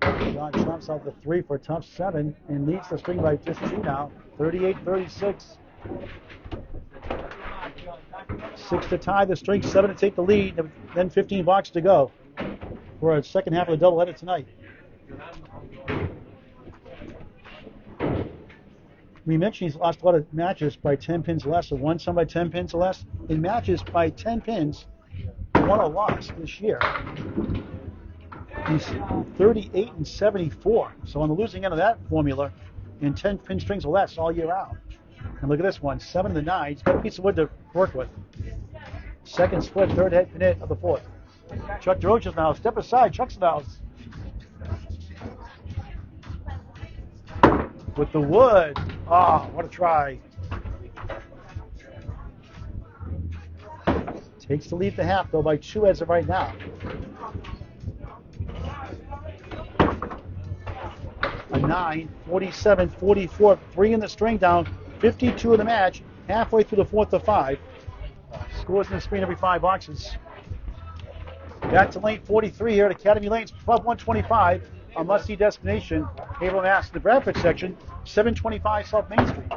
John trumps out the 3 for a tough 7 and leads the string by just 2 now. 38-36. 6 to tie the string, 7 to take the lead, then 15 blocks to go for a second half of the doubleheader tonight. We mentioned he's lost a lot of matches by 10 pins or less, or won some by 10 pins or less. In matches by 10 pins, won a loss this year. He's 38-74. So on the losing end of that formula, in 10 pin strings or less all year round. And look at this one, 7 to 9. He's got a piece of wood to work with. Second split, third head pin hit of the fourth. Chuck DeRocha's now. Step aside, Chuck's now. With the wood. Ah, what a try. Takes the lead at the half, though, by 2 as of right now. A 9, 47-44, 3 in the string down, 52 in the match, halfway through the fourth to 5. Scores in the screen every 5 boxes. Back to lane 43 here at Academy Lanes, Club 125, a must-see destination. Haverhill, Mass. The Bradford section, 725 South Main Street.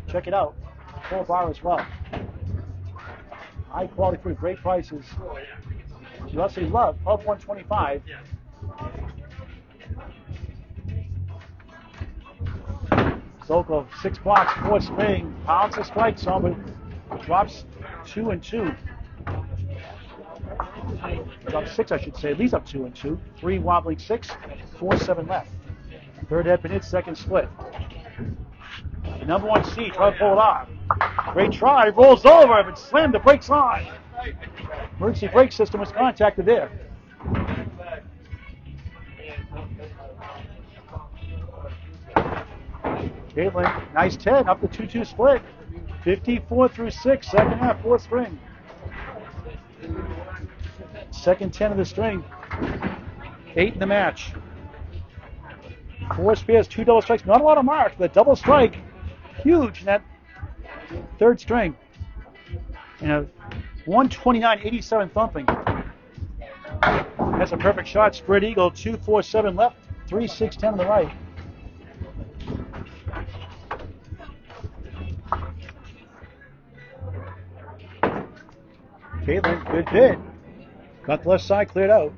Check it out. Full bar as well. High quality food, great prices. You also love Club 125. Zoltko, 6 blocks, 4 swing, pounds the strike zone, but drops 2 and 2. About 6, I should say. Leads up 2 and 2. 3 wobbling 6, 4-7 left. Third head pin hit, second split. Number 1 seed, try to pull it off. Great try, rolls over, but slammed the brakes on. Emergency brake system was contacted there. Caitlin, nice 10, up the 2-2 split. 54 through 6, second half, fourth string. Second 10 of the string. 8 in the match. 4 spares, 2 double strikes. Not a lot of marks, but double strike, huge in that third string. And a 129-87 thumping. That's a perfect shot. Spread eagle, 2-4-7 left, 3-6-10 on the right. Caitlin, good bid. Got the left side cleared out.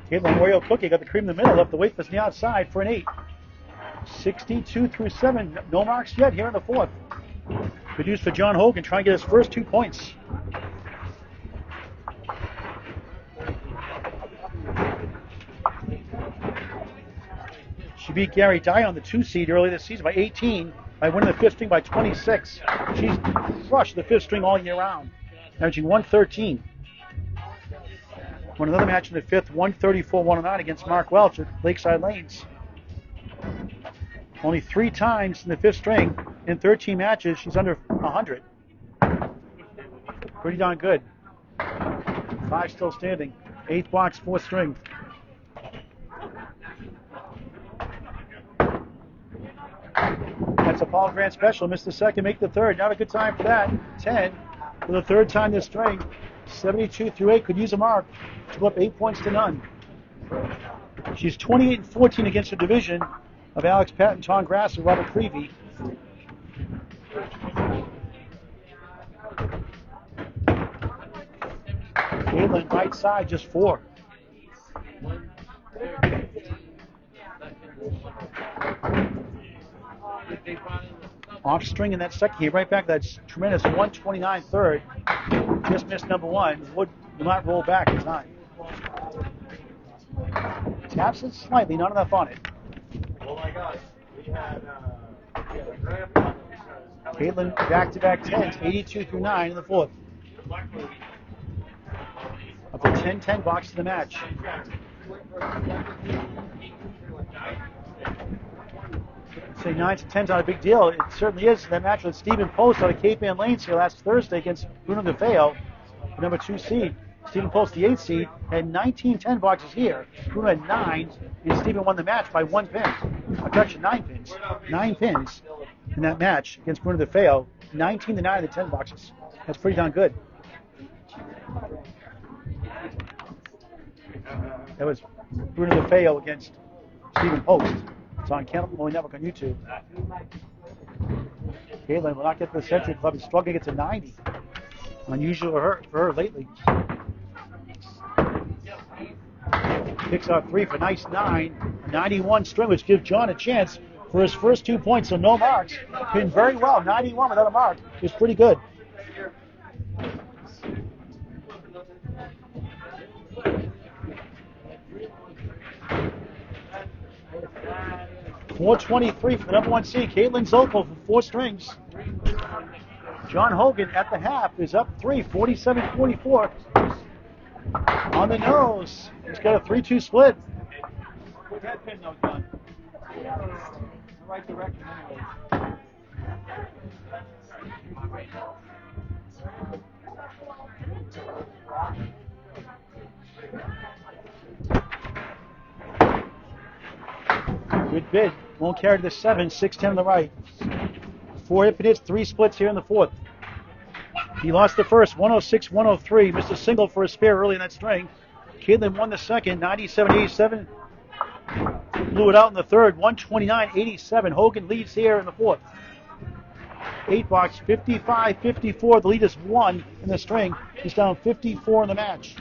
Caitlin Oreo Cookie got the cream in the middle, left the weight on the outside for an 8. 62 through 7, no marks yet here in the fourth. Good news for John Hogan, trying to get his first 2 points. She beat Gary Dye on the 2 seed early this season by 18 by winning the 5th string by 26. She's crushed the 5th string all year round, averaging 113. Won another match in the 5th, 134-109 against Mark Welch at Lakeside Lanes. Only 3 times in the 5th string in 13 matches, she's under 100. Pretty darn good. 5 still standing. 8th box, 4th string. That's a Paul Grant special. Missed the second, make the third. Not a good time for that. 10 for the third time this string. 72 through 8 could use a mark to go up 8 points to none. She's 28-14 against the division of Alex Patton, Tom Grass, and Robert Creevy. Caitlin, right side, just 4. Off string in that second here, right back. That's tremendous 129 third. Just missed number 1. Wood will not roll back in time. Taps it slightly, not enough on it. Oh my gosh, we had Caitlin back-to-back 10s, 82 through 9 in the fourth. Up to 10-10 box to the match. Say 9s and 10s not a big deal. It certainly is. That match with Stephen Post out of Cape Ann Lanes here last Thursday against Bruno DeFeo, the number 2 seed. Stephen Post, the 8th seed, had 19 10 boxes here. Bruno had 9, and Stephen won the match by 1 pin. Actually, 9 pins. 9 pins in that match against Bruno DeFeo. 19 to 9 in the 10 boxes. That's pretty darn good. That was Bruno DeFeo against Stephen Post. It's on Candlepin Network on YouTube. Caitlin will not get to the Century Club. He's struggling to get to 90. Unusual for her lately. Picks out 3 for nice 9. A 91 string, which gives John a chance for his first 2 points, so no marks. Pinned very well. 91 without a mark is pretty good. .423 for the number 1 seed, Caitlin Zoltko for 4 strings. John Hogan at the half is up 3, 47-44. On the nose, he's got a 3-2 split. Good head pin though, John. The right direction anyway. Good bid. Won't carry to the 7, 6-10 on the right. 4 hit hits, 3 splits here in the 4th. He lost the first, 106-103. Missed a single for a spare early in that string. Caitlin won the second, 97-87. Blew it out in the third, 129-87. Hogan leads here in the 4th. 8 box, 55-54. The lead is 1 in the string. He's down 54 in the match.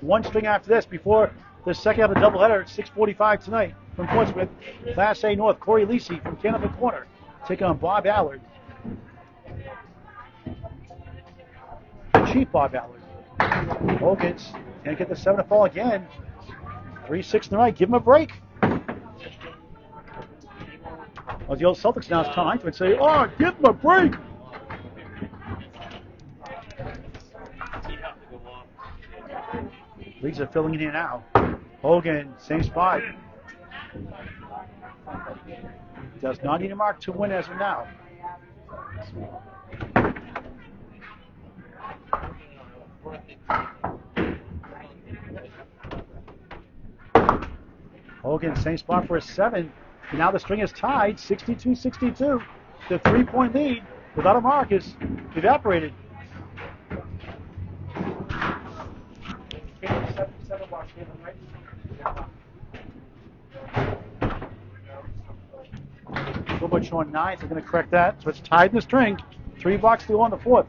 1 string after this before the second half of the doubleheader at 6:45 tonight from Portsmouth. Class A North, Corey Lisi from Candlepin Corner taking on Bob Allard. Chief Bob Allard. Hogan's can't get the 7 to fall again. 3-6 in the right. Give him a break. Well, the old Celtics now is time to say, "Oh, give him a break." Leagues are filling in here now. Hogan, same spot. Does not need a mark to win as of now. Hogan, same spot for a 7. And now the string is tied, 62-62. The 3-point lead without a mark is evaporated. So much on 9th. They're going to correct that. So it's tied in the string. 3 blocks to go on the 4th.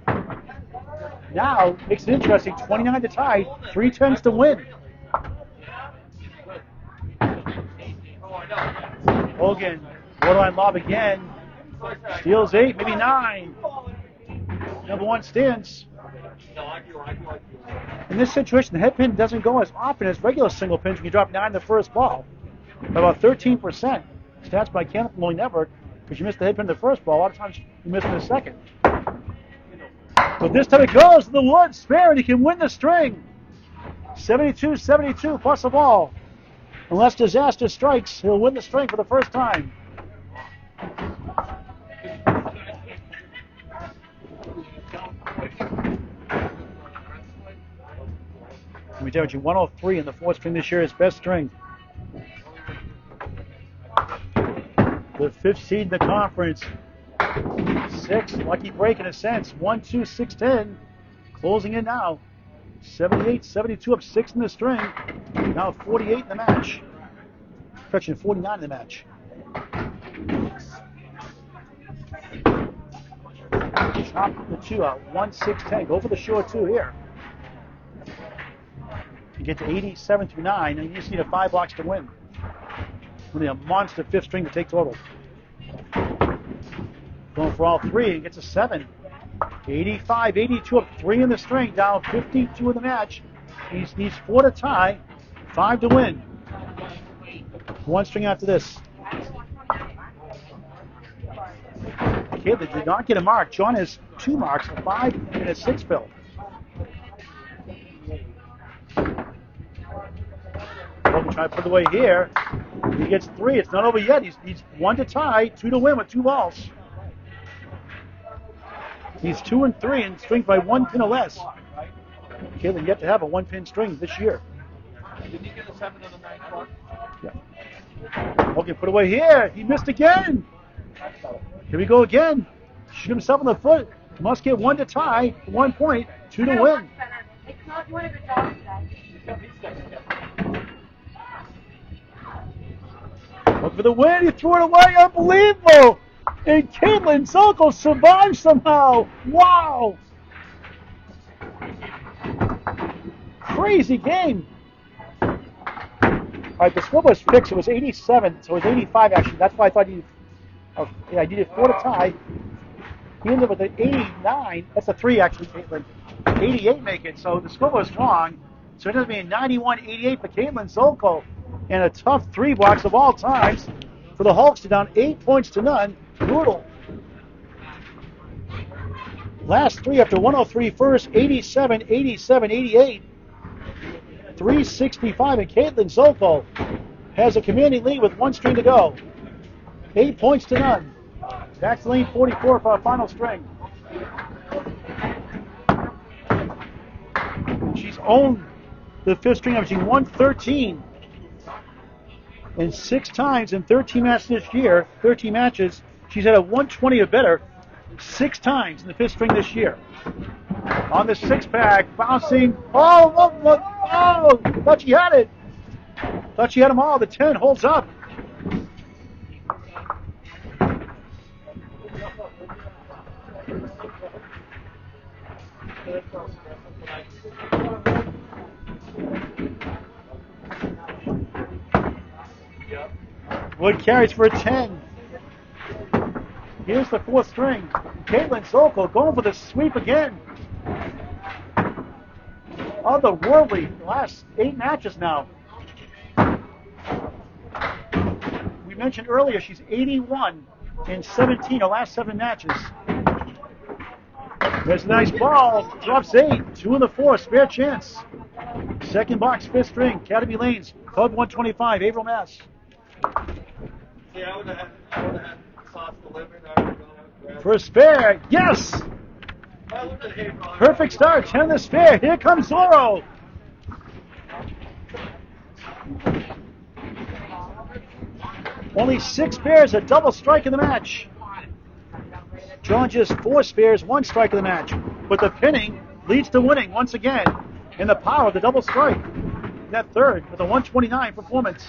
Now makes it interesting. 29 to tie. 3-10s to win. Hogan, borderline lob again. Steals 8, maybe 9. Number 1 stands. In this situation, the head pin doesn't go as often as regular single pins when you drop 9 in the first ball. By about 13%. Stats by Candlepin Network, because you missed the head pin in the first ball. A lot of times you miss in the second. But this time it goes to the wood. Spare, and he can win the string. 72-72 plus a ball. Unless disaster strikes, he'll win the string for the first time. Let me tell you, 103 in the 4th string this year, his best string. The 5th seed in the conference. 6, lucky break in a sense. 1-2-6-10. Closing in now. 78-72 up 6 in the string. Now 48 in the match. Correction, 49 in the match. Chop the 2 out. 1-6-10. Go for the short 2 here. You get to 87 through 9, and you just need a 5 blocks to win. We need a monster 5th string to take total. Going for all 3 and gets a 7. 85-82 up 3 in the string, down 52 in the match. He needs 4 to tie, 5 to win. 1 string after this. Okay, they did not get a mark. John has 2 marks, a 5 and a 6 fill. Hogan trying to put it away here. He gets 3. It's not over yet. He's 1 to tie, 2 to win with 2 balls. He's 2 and 3 and strings by 1 pin or less. Caitlin yet to have a 1-pin string this year. Did he get a 7 of the 9 o'clock? Yeah. Hogan put away here. He missed again. Here we go again. Shoot himself in the foot. Must get 1 to tie, 1 point, 2 to win. It's not doing a good job today. Look for the win. He threw it away. Unbelievable. And Caitlin Zoltko survived somehow. Wow. Crazy game. All right, the score was fixed. It was 87, so it was 85 actually. That's why I thought I needed 4 to tie. He ended up with an 89. That's a 3 actually, Caitlin. 88 make it, so the score was wrong. So it ended up being 91-88 for Caitlin Zoltko. And a tough 3 blocks of all times for the Hulkster, down 8 points to none. Brutal. Last 3 after 103 first, 87, 87, 88. 365, and Caitlin Zoltko has a commanding lead with 1 string to go. 8 points to none. Back to lane 44 for our final string. She's owned the 5th string, averaging 113. And 6 times in 13 matches this year, 13 matches, she's had a 120 or better 6 times in the 5th string this year. On the 6-pack, bouncing. Oh, thought she had it. Thought she had them all. The 10 holds up. Wood carries for a 10. Here's the 4th string. Caitlin Zoltko going for the sweep again. Otherworldly. The last 8 matches now. We mentioned earlier she's 81 in 17, her last 7 matches. There's a nice ball. Drops 8. 2 in the 4. Spare chance. Second box, 5th string. Academy Lanes. Club 125. Averill, Mass. Yeah, I would have had sauce delivered. For a spare. Yes! Perfect start. 10 the spare. Here comes Zorro. Only 6 spares, a double strike in the match. John just 4 spares, 1 strike in the match. But the pinning leads to winning once again. And the power of the double strike. That 3rd with a 129 performance.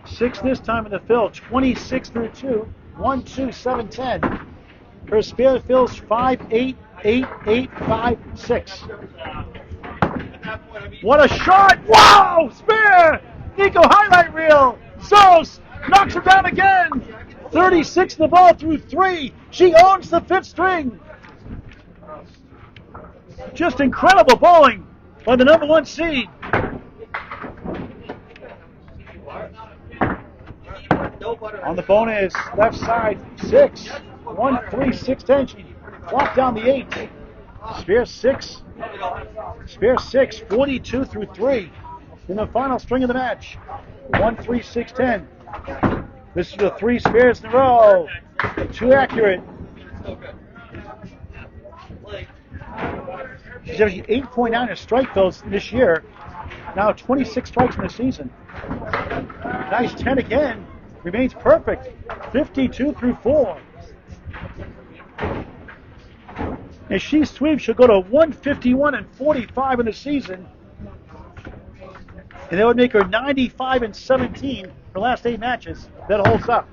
6 this time in the fill. 26 through 2. 1, 2, 7, 10. Her spare fills 5, 8, 8, 8, 5, 6. What a shot! Wow! Spare! Nico highlight reel. Zorro knocks her down again. 36 the ball through 3. She owns the 5th string. Just incredible bowling by the number 1 seed. On the bonus, left side, 6. 1, 3, 6, 10. She walked down the 8. Spare 6. Spare 6, 42 through 3. In the final string of the match. 1, 3, 6, 10. This is the 3 spares in a row. Too accurate. She's averaging 8.9 as strike fills this year. Now 26 strikes in the season. Nice 10 again. Remains perfect. 52 through 4. If she sweeps, she'll go to 151 and 45 in the season. And that would make her 95 and 17 for last 8 matches. That holds up.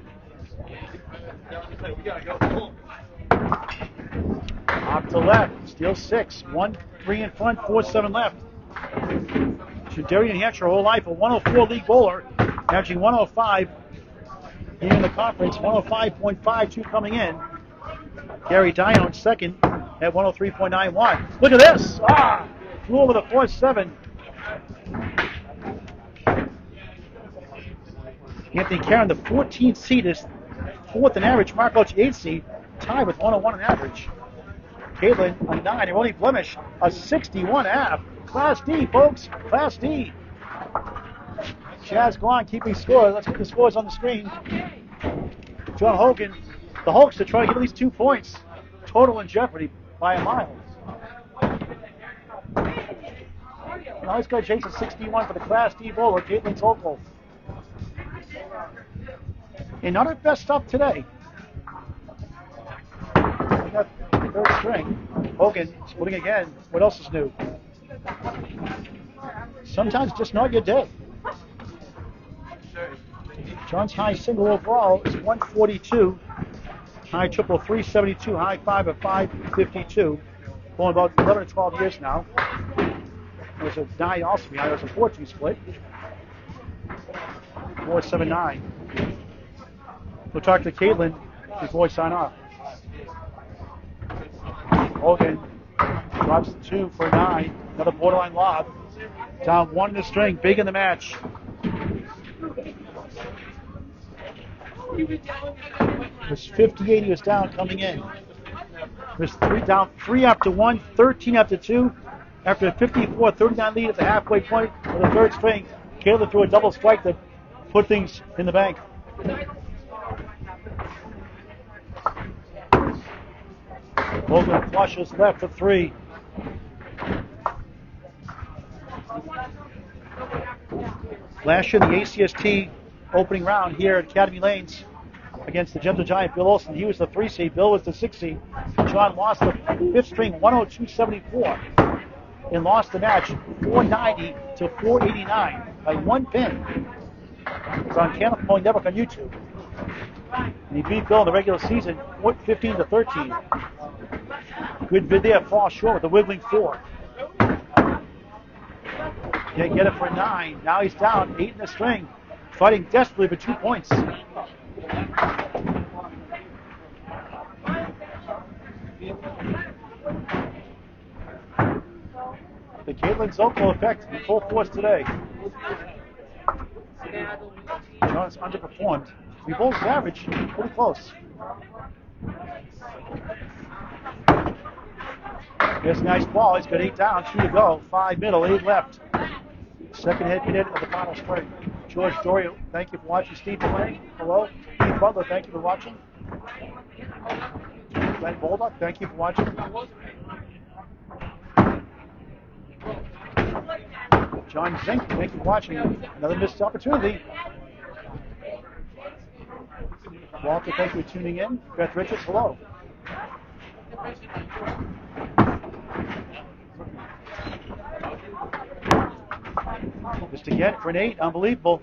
Off to left. Steal 6. 1, 3 in front. 4, 7 left. Shadarian Hampshire her whole life a 104 league bowler. Averaging 105 here in the conference. 105.52 coming in. Gary Dino in second at 103.91. Look at this. Flew over the 4-7. Anthony Karen, the 14th seed, is 4th in average. Mark Loach, 8th seed, tied with 101 in average. Caitlin, a 9. Her only blemish, a 61 half. Class D, folks. Class D. Chaz Glon keeping score. Let's get the scores on the screen. John Hogan, the Hulkster, trying to get at least 2 points. Total in jeopardy by a mile. Now he's got chasing 61 for the Class D bowler, Caitlin Zoltko. And not her best stuff today. We got third string. Hogan splitting again. What else is new? Sometimes just not your day. John's high single overall is 142. High triple 372. High five of 552. Going about 11 to 12 years now. There's a 9 also behind. There's a 4-2 split. 4-7-9. We'll talk to Caitlin before we sign off. Hogan drops 2 for 9. Another borderline lob. Down 1 in the string. Big in the match. It was 58 he was down coming in. It was down 3 after 1, 13 after 2. After a 54-39 lead at the halfway point of the third string, Caitlin threw a double strike that put things in the bank. Hogan flushes left for 3. Last year, the ACST opening round here at Academy Lanes against the Gentle Giant Bill Olson. He was the 3 seed. Bill was the 6 seed. John lost the 5th string 102-74 and lost the match 490 to 489 by 1 pin. It's on Candlepin Network on YouTube. And he beat Bill in the regular season 15 to 13. Good bid there, fall short with the wiggling 4. Can't get it for 9. Now he's down 8 in the string, fighting desperately for 2 points. The Caitlin Zoltko effect in full force today. John's underperformed. We both average pretty close. Here's a nice ball. He's got 8 down, 2 to go. 5 middle, 8 left. Second hit of the final spring. George Doria, thank you for watching. Steve Delaney, hello. Keith Butler, thank you for watching. Glenn Bolduck, thank you for watching. John Zink, thank you for watching. Another missed opportunity. Walter, thank you for tuning in. Beth Richards, hello. Just again for an 8, unbelievable.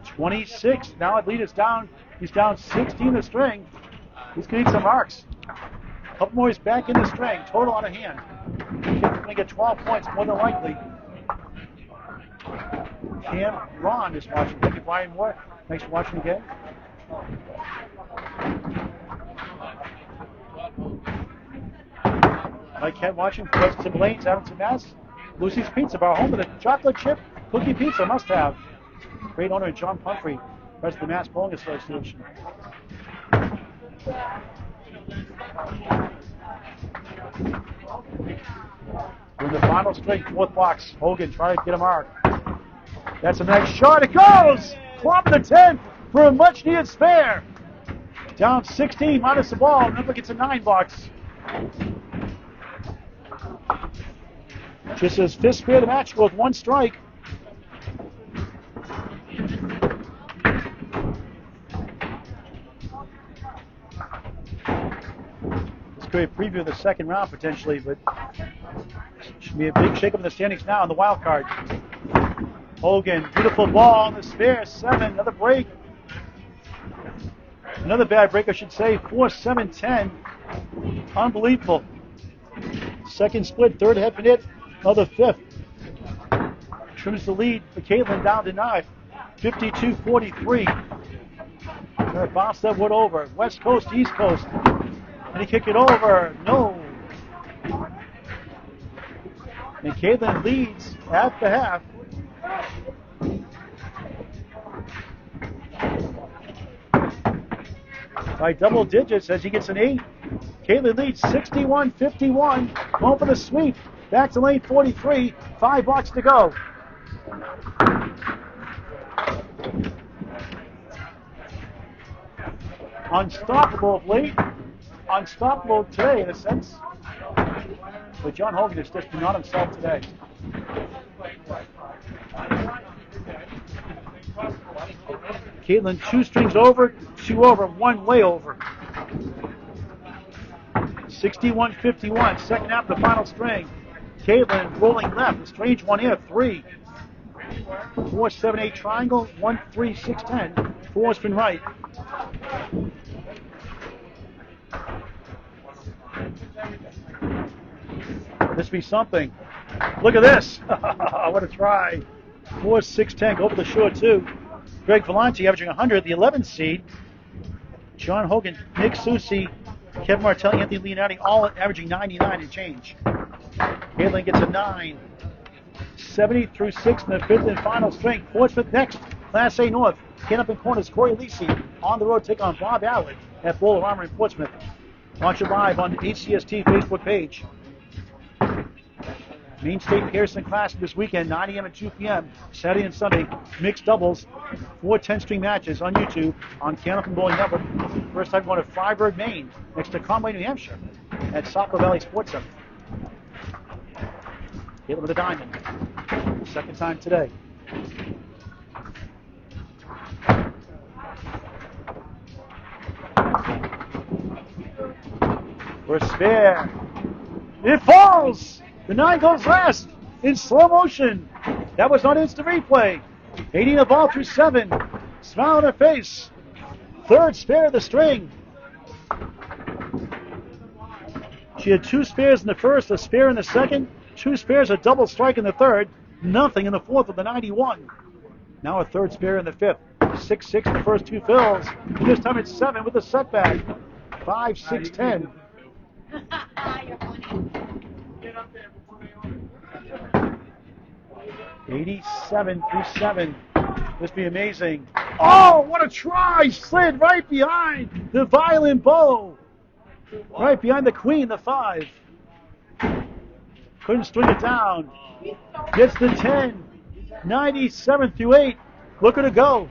26. Now the lead is down. He's down 16 in the string. He's going to need some marks. A couple more, he's back in the string. Total out of hand. He's going to get 12 points more than likely. Cam Ron is watching. Thank you, Brian Moore. Thanks for watching again. Mike Kent watching. President Tim Lane's Abington, Mass. Lucy's Pizza Bar, home of the chocolate chip cookie pizza, must have. Great owner John Pumphrey, President of the Mass Bowling Association. In the final string, 4th box. Hogan trying to get a mark. That's a nice shot. It goes! Club the 10th for a much needed spare. Down 16 minus the ball. Number gets a 9 box. Just his 5th spare of the match with 1 strike. This could be a preview of the second round potentially, but should be a big shake-up in the standings now on the wild card. Hogan, beautiful ball on the spare, 7, another break. Another bad break, I should say, 4-7-10. Unbelievable. Second split, third head hit, another 5th. Trims the lead for Caitlin down to 9. 52-43. Gonna bounce that wood over. West Coast, East Coast. And he kick it over. No. And Caitlin leads at the half. By double digits as he gets an 8. Caitlin leads 61-51. Going for the sweep. Back to lane 43. 5 blocks to go. unstoppable of late, unstoppable today in a sense. But John Hogan is just not himself today. Caitlin 2 strings over, 2 over, 1 way over. 61-51, second half of the final string. Caitlin rolling left, a strange one here, 3. 4-7-8 triangle, 1-3-6-10, 4 spin right. This be something. Look at this. What a try. 4-6-10, go over the short 2. Greg Vellante averaging 100, the 11th seed. John Hogan, Nick Susi, Kevin Martelli, Anthony Leonardi, all averaging 99 and change. Caitlin gets a 9. 70 through 6 in the 5th and final string. Portsmouth next. Class A North. Candlepin Corners, Corey Lisi on the road take on Bob Allard at Bowl of Armor in Portsmouth. Watch it live on the HCST Facebook page. Main State Pearson Classic this weekend, 9 a.m. and 2 p.m. Saturday and Sunday. Mixed doubles. 4 10-string matches on YouTube on Candlepin Bowling Network. First time going to Freiburg, Maine, next to Conway, New Hampshire at Saco Valley Sports Center. Caitlin with a diamond. Second time today. For a spare. It falls! The 9 goes last in slow motion. That was on instant replay. 80 the ball through 7. Smile on her face. Third spare of the string. She had 2 spares in the first, a spare in the second, 2 spares, a double strike in the third, nothing in the fourth with the 91. Now a third spare in the fifth. 6-6 the first 2 fills. And this time it's 7 with a setback. 5-6-10. 87 through 7. This be amazing. Oh, what a try! Slid right behind the violin bow. Right behind the queen, the 5. Couldn't string it down. Gets the 10. 97 through 8. Look at her go.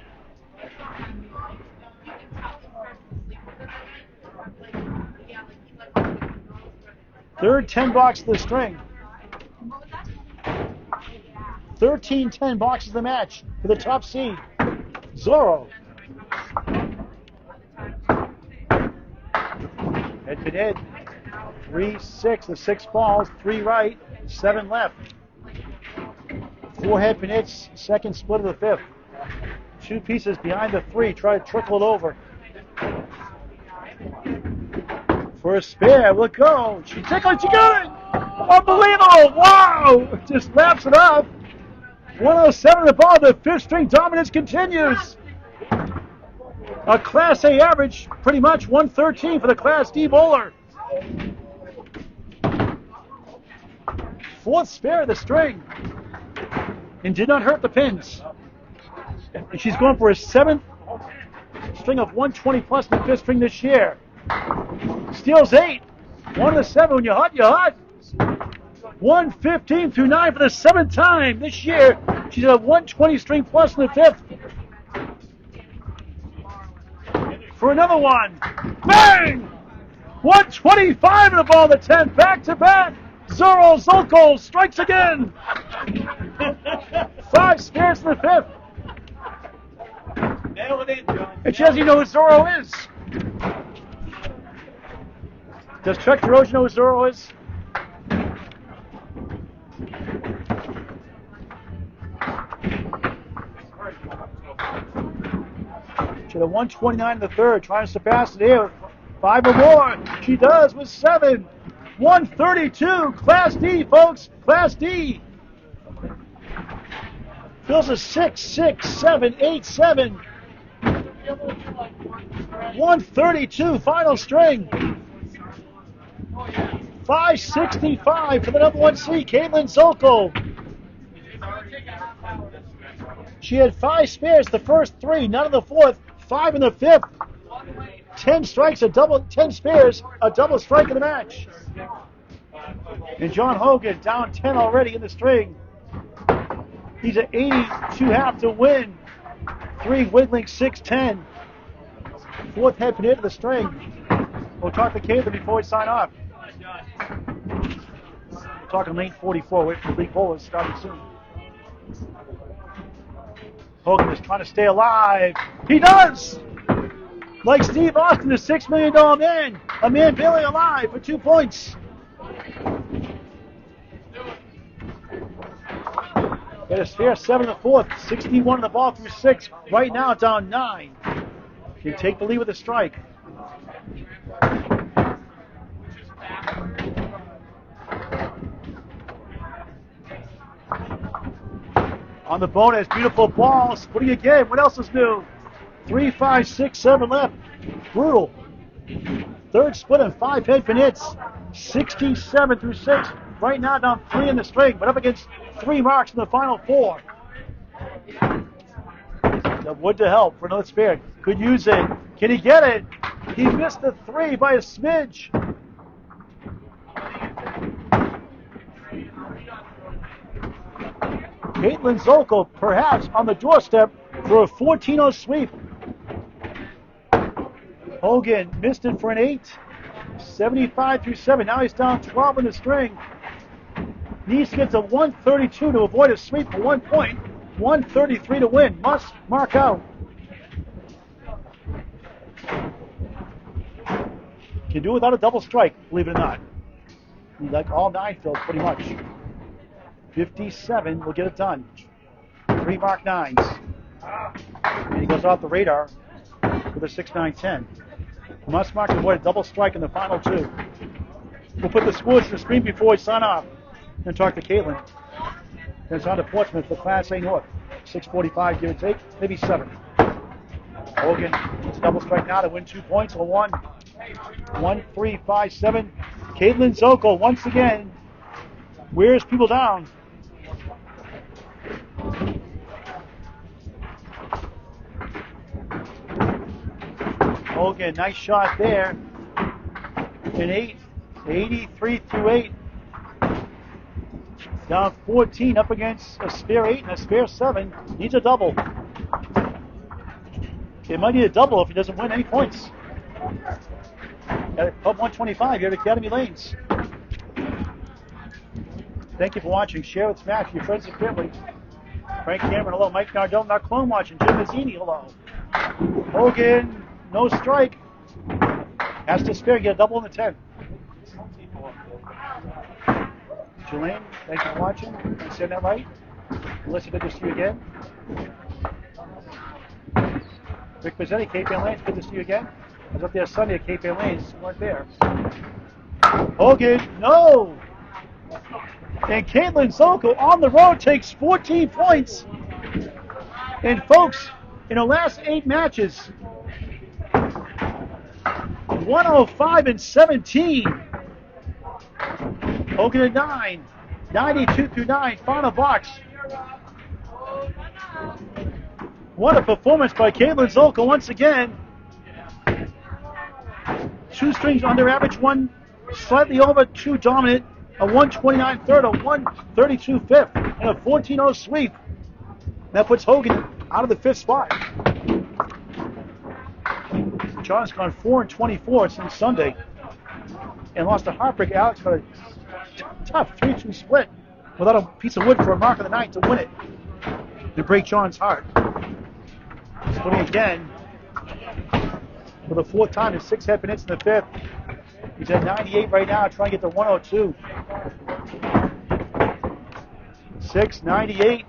Third 10 box of the string. 13-10 boxes of the match for the top seed. Zorro. Head to head. 3-6. The 6 falls. 3 right. 7 left. 4 head pin hits. Second split of the 5th. 2 pieces behind the 3. Try to trickle it over. For a spare. We'll go. She tickled. She got it. Unbelievable. Wow. Just laps it up. 107 the ball. The 5th string dominance continues. A Class A average, pretty much 113 for the Class D bowler. 4th spare of the string. And did not hurt the pins. And she's going for a 7th string of 120 plus in the 5th string this year. Steals 8. 1 to 7. When you're hot, you're hot. 115 through 9 for the 7th time this year. She's at a 120 string plus in the 5th. For another one. Bang! 125 in the ball, the 10th. Back to back. Zorro Zoltko strikes again. 5 spares in the 5th. Nail it in, John. And she doesn't even know who Zorro is. Does Chuck DeRoche know who Zorro is? To the 129 in the 3rd, trying to surpass it here. 5 or more. She does with 7. 132. Class D, folks. Class D. Fills a 6-6-7-8-7. 132 final string. 565 for the number 1 seed, Caitlin Zoltko. She had 5 spares the first 3, none in the 4th, 5 in the 5th. 10 strikes, 10 spares, a double strike in the match. And John Hogan down 10 already in the string. He's at 82 half to win. 3 wiggling 6-10. fourth head pin into the string. We'll talk to Caitlin before we sign off. We're talking lane 44. Wait for the league bowlers starting soon. Hogan is trying to stay alive. He does! Like Steve Austin, the $6 million man. A man barely alive for 2 points. Got a spare 7 in the fourth. 61 in the ball through 6. Right now down 9. Can take the lead with a strike. On the bonus, beautiful balls. What do you get? What else is new? 3, 5, 6, 7 left. Brutal. Third split and 5 head pin hits. 67 through 6. Right now down 3 in the string, but up against 3 marks in the final 4. The wood to help for another spare. Could use it. Can he get it? He missed the 3 by a smidge. Caitlin Zoltko perhaps on the doorstep for a 14-0 sweep. Hogan missed it for an 8. 75 through 7. Now he's down 12 in the string. Needs to get to 132 to avoid a sweep for 1 point. 133 to win. Must mark out. Can do without a double strike, believe it or not. He like all 9 fills pretty much. 57 will get it done. 3 mark 9s. And he goes off the radar with a 6-9-10. Must mark to avoid a double strike in the final 2. We'll put the scores to the screen before we sign off and talk to Caitlin. Then it's on to Portsmouth for Class A North. 6:45, give or take, maybe 7. Hogan gets a double strike now to win 2 points. A 1, 1, 3, 5, 7. Caitlin Zoltko once again wears people down. Hogan, nice shot there. An 8, 83 through 8. Down 14 up against a spare 8 and a spare 7. Needs a double. It might need a double if he doesn't win any points. At Pub 125 here at Academy Lanes. Thank you for watching. Share with Smash, your friends and family. Frank Cameron, hello. Mike Nardone, not clone watching. Jim Mazzini, hello. Hogan, no strike. Has to spare, get a double in the 10. Jelaine, thank you for watching. Did I say that right? Melissa, good to see you again. Rick Mazzetti, Cape Ann Lanes, good to see you again. I was up there Sunday at Cape Ann Lanes. You weren't there. Hogan, no! And Caitlin Zoltko on the road takes 14 points. And folks, in the last 8 matches, 105 and 17. Hogan at 9. 92 through 9. Final box. What a performance by Caitlin Zoltko once again. 2 strings under average, 1 slightly over, 2 dominant, a 129 third, a 132 fifth, and a 14-0 sweep. That puts Hogan out of the 5th spot. John's gone 4-24 since Sunday and lost a heartbreak. Alex got a tough 3-2 split without a piece of wood for a mark of the 9th to win it. To break John's heart. Splitting again for the 4th time in 6 head pin hits in the 5th. He's at 98 right now, trying to get to 102. 6, 98,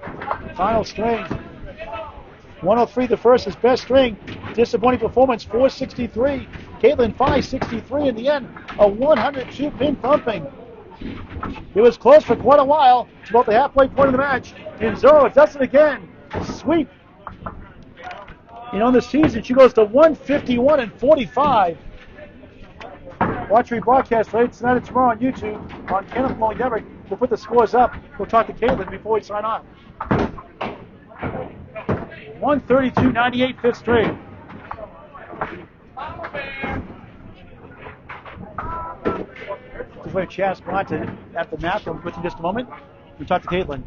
final string. 103 the first, his best string. Disappointing performance, 463. Caitlin 563 in the end, a 102 pin thumping. It was close for quite a while. It's about the halfway point of the match. And Zorro does it again. Sweep. You know, in the season, she goes to 151 and 45. Watch rebroadcast later tonight and tomorrow on YouTube on Candlepin Network. We'll put the scores up. We'll talk to Caitlin before we sign off. 132-98, 5th string. Just wait for Chaz Blanton at the mat. We'll be with you in just a moment. We'll talk to Caitlin.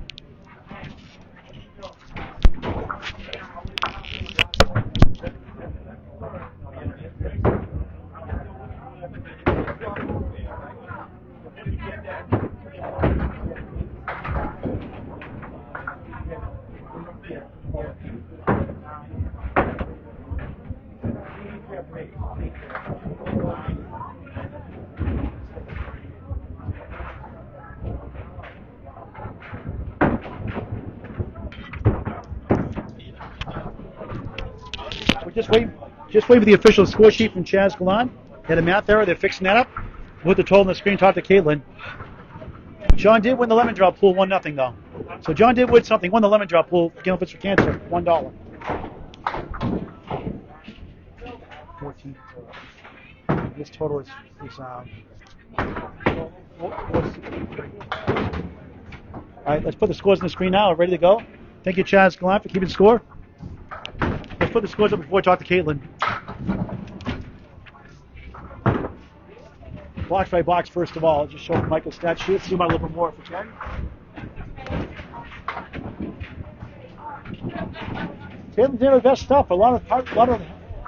Just wait for the official score sheet from Chaz Galan. Had a math error. They're fixing that up. With the total on the screen, talk to Caitlin. John did win the lemon drop pool, 1-0 though. So John did win something. Won the lemon drop pool. Candlepin for cancer, $1. 14. This total is all right, let's put the scores on the screen now. Ready to go? Thank you, Chaz Galan, for keeping score. Let's put the scores up before we talk to Caitlin. Box by box, first of all. Just show Michael's stat sheet. Zoom out a little bit more if we can. Caitlin did her best stuff. A lot of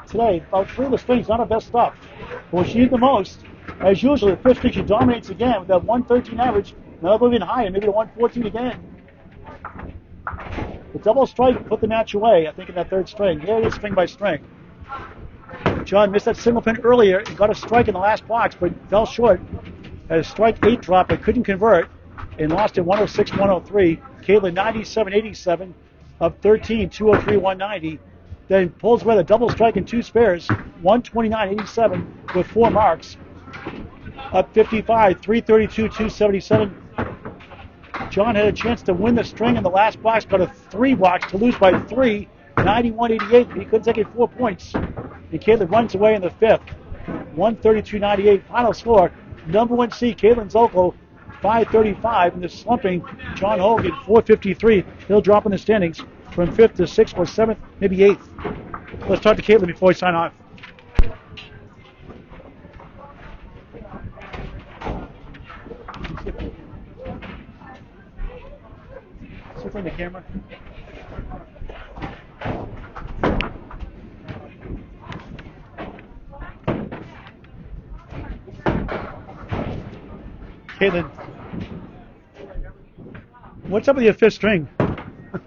today. About 3 of the strings, not her best stuff. But what she did the most, as usual, the fifth string she dominates again with that 113 average. Another even higher, maybe the 114 again. The double strike put the match away, I think, in that third string. Here it is, string by string. John missed that single pin earlier and got a strike in the last box, but fell short. Had a strike 8 drop, but couldn't convert, and lost at 106-103. Caitlin 97-87, up 13, 203-190. Then pulls away the double strike and 2 spares, 129-87 with 4 marks. Up 55, 332-277. John had a chance to win the string in the last box, got a 3 box to lose by 3, 91-88, but he couldn't take it 4 points. And Caitlin runs away in the fifth, 132-98. Final score, number 1 seed Caitlin Zoltko, 535, and the slumping John Hogan, 453. He'll drop in the standings from 5th to 6th or 7th, maybe 8th. Let's talk to Caitlin before we sign off. Sit in the camera. Caitlin, what's up with your fifth string?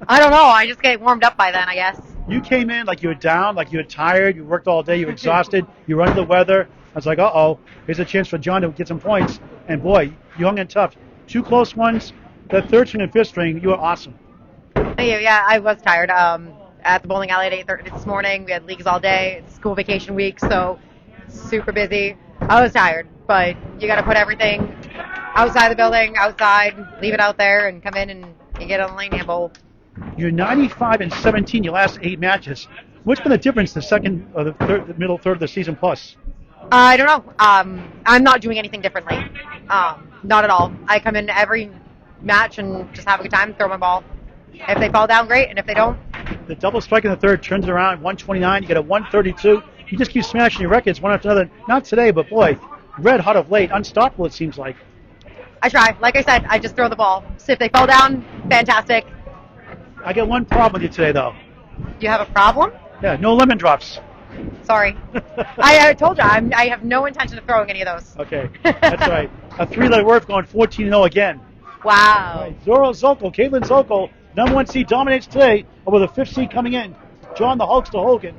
I don't know. I just get warmed up by then, I guess. You came in like you were down, like you were tired, you worked all day, you were exhausted, you were under the weather. I was like, uh-oh, here's a chance for John to get some points. And boy, you hung in tough. 2 close ones. That third string and fifth string, you were awesome. Thank you. Yeah, I was tired. At the bowling alley at 8:30 this morning. We had leagues all day. It's school vacation week, so super busy. I was tired, but you got to put everything outside the building, outside, leave it out there, and come in and you get on the lane hand bowl. You're 95-17 your last 8 matches. What's been the difference the second or the middle third of the season plus? I don't know. I'm not doing anything differently. Not at all. I come in every match and just have a good time, throw my ball. If they fall down, great, and if they don't. The double strike in the third turns around, 129, you get a 132. You just keep smashing your records one after another. Not today, but boy, red hot of late, unstoppable it seems like. I try. Like I said, I just throw the ball. So if they fall down, fantastic. I get one problem with you today, though. Do you have a problem? Yeah, no lemon drops. Sorry. I told you, I have no intention of throwing any of those. Okay, that's right. A 3-letter word going 14-0 again. Wow. All right, Zorro Zoltko, Caitlin Zoltko, number 1 seed dominates today, with a 5th seed coming in. John the Hulkster Hogan.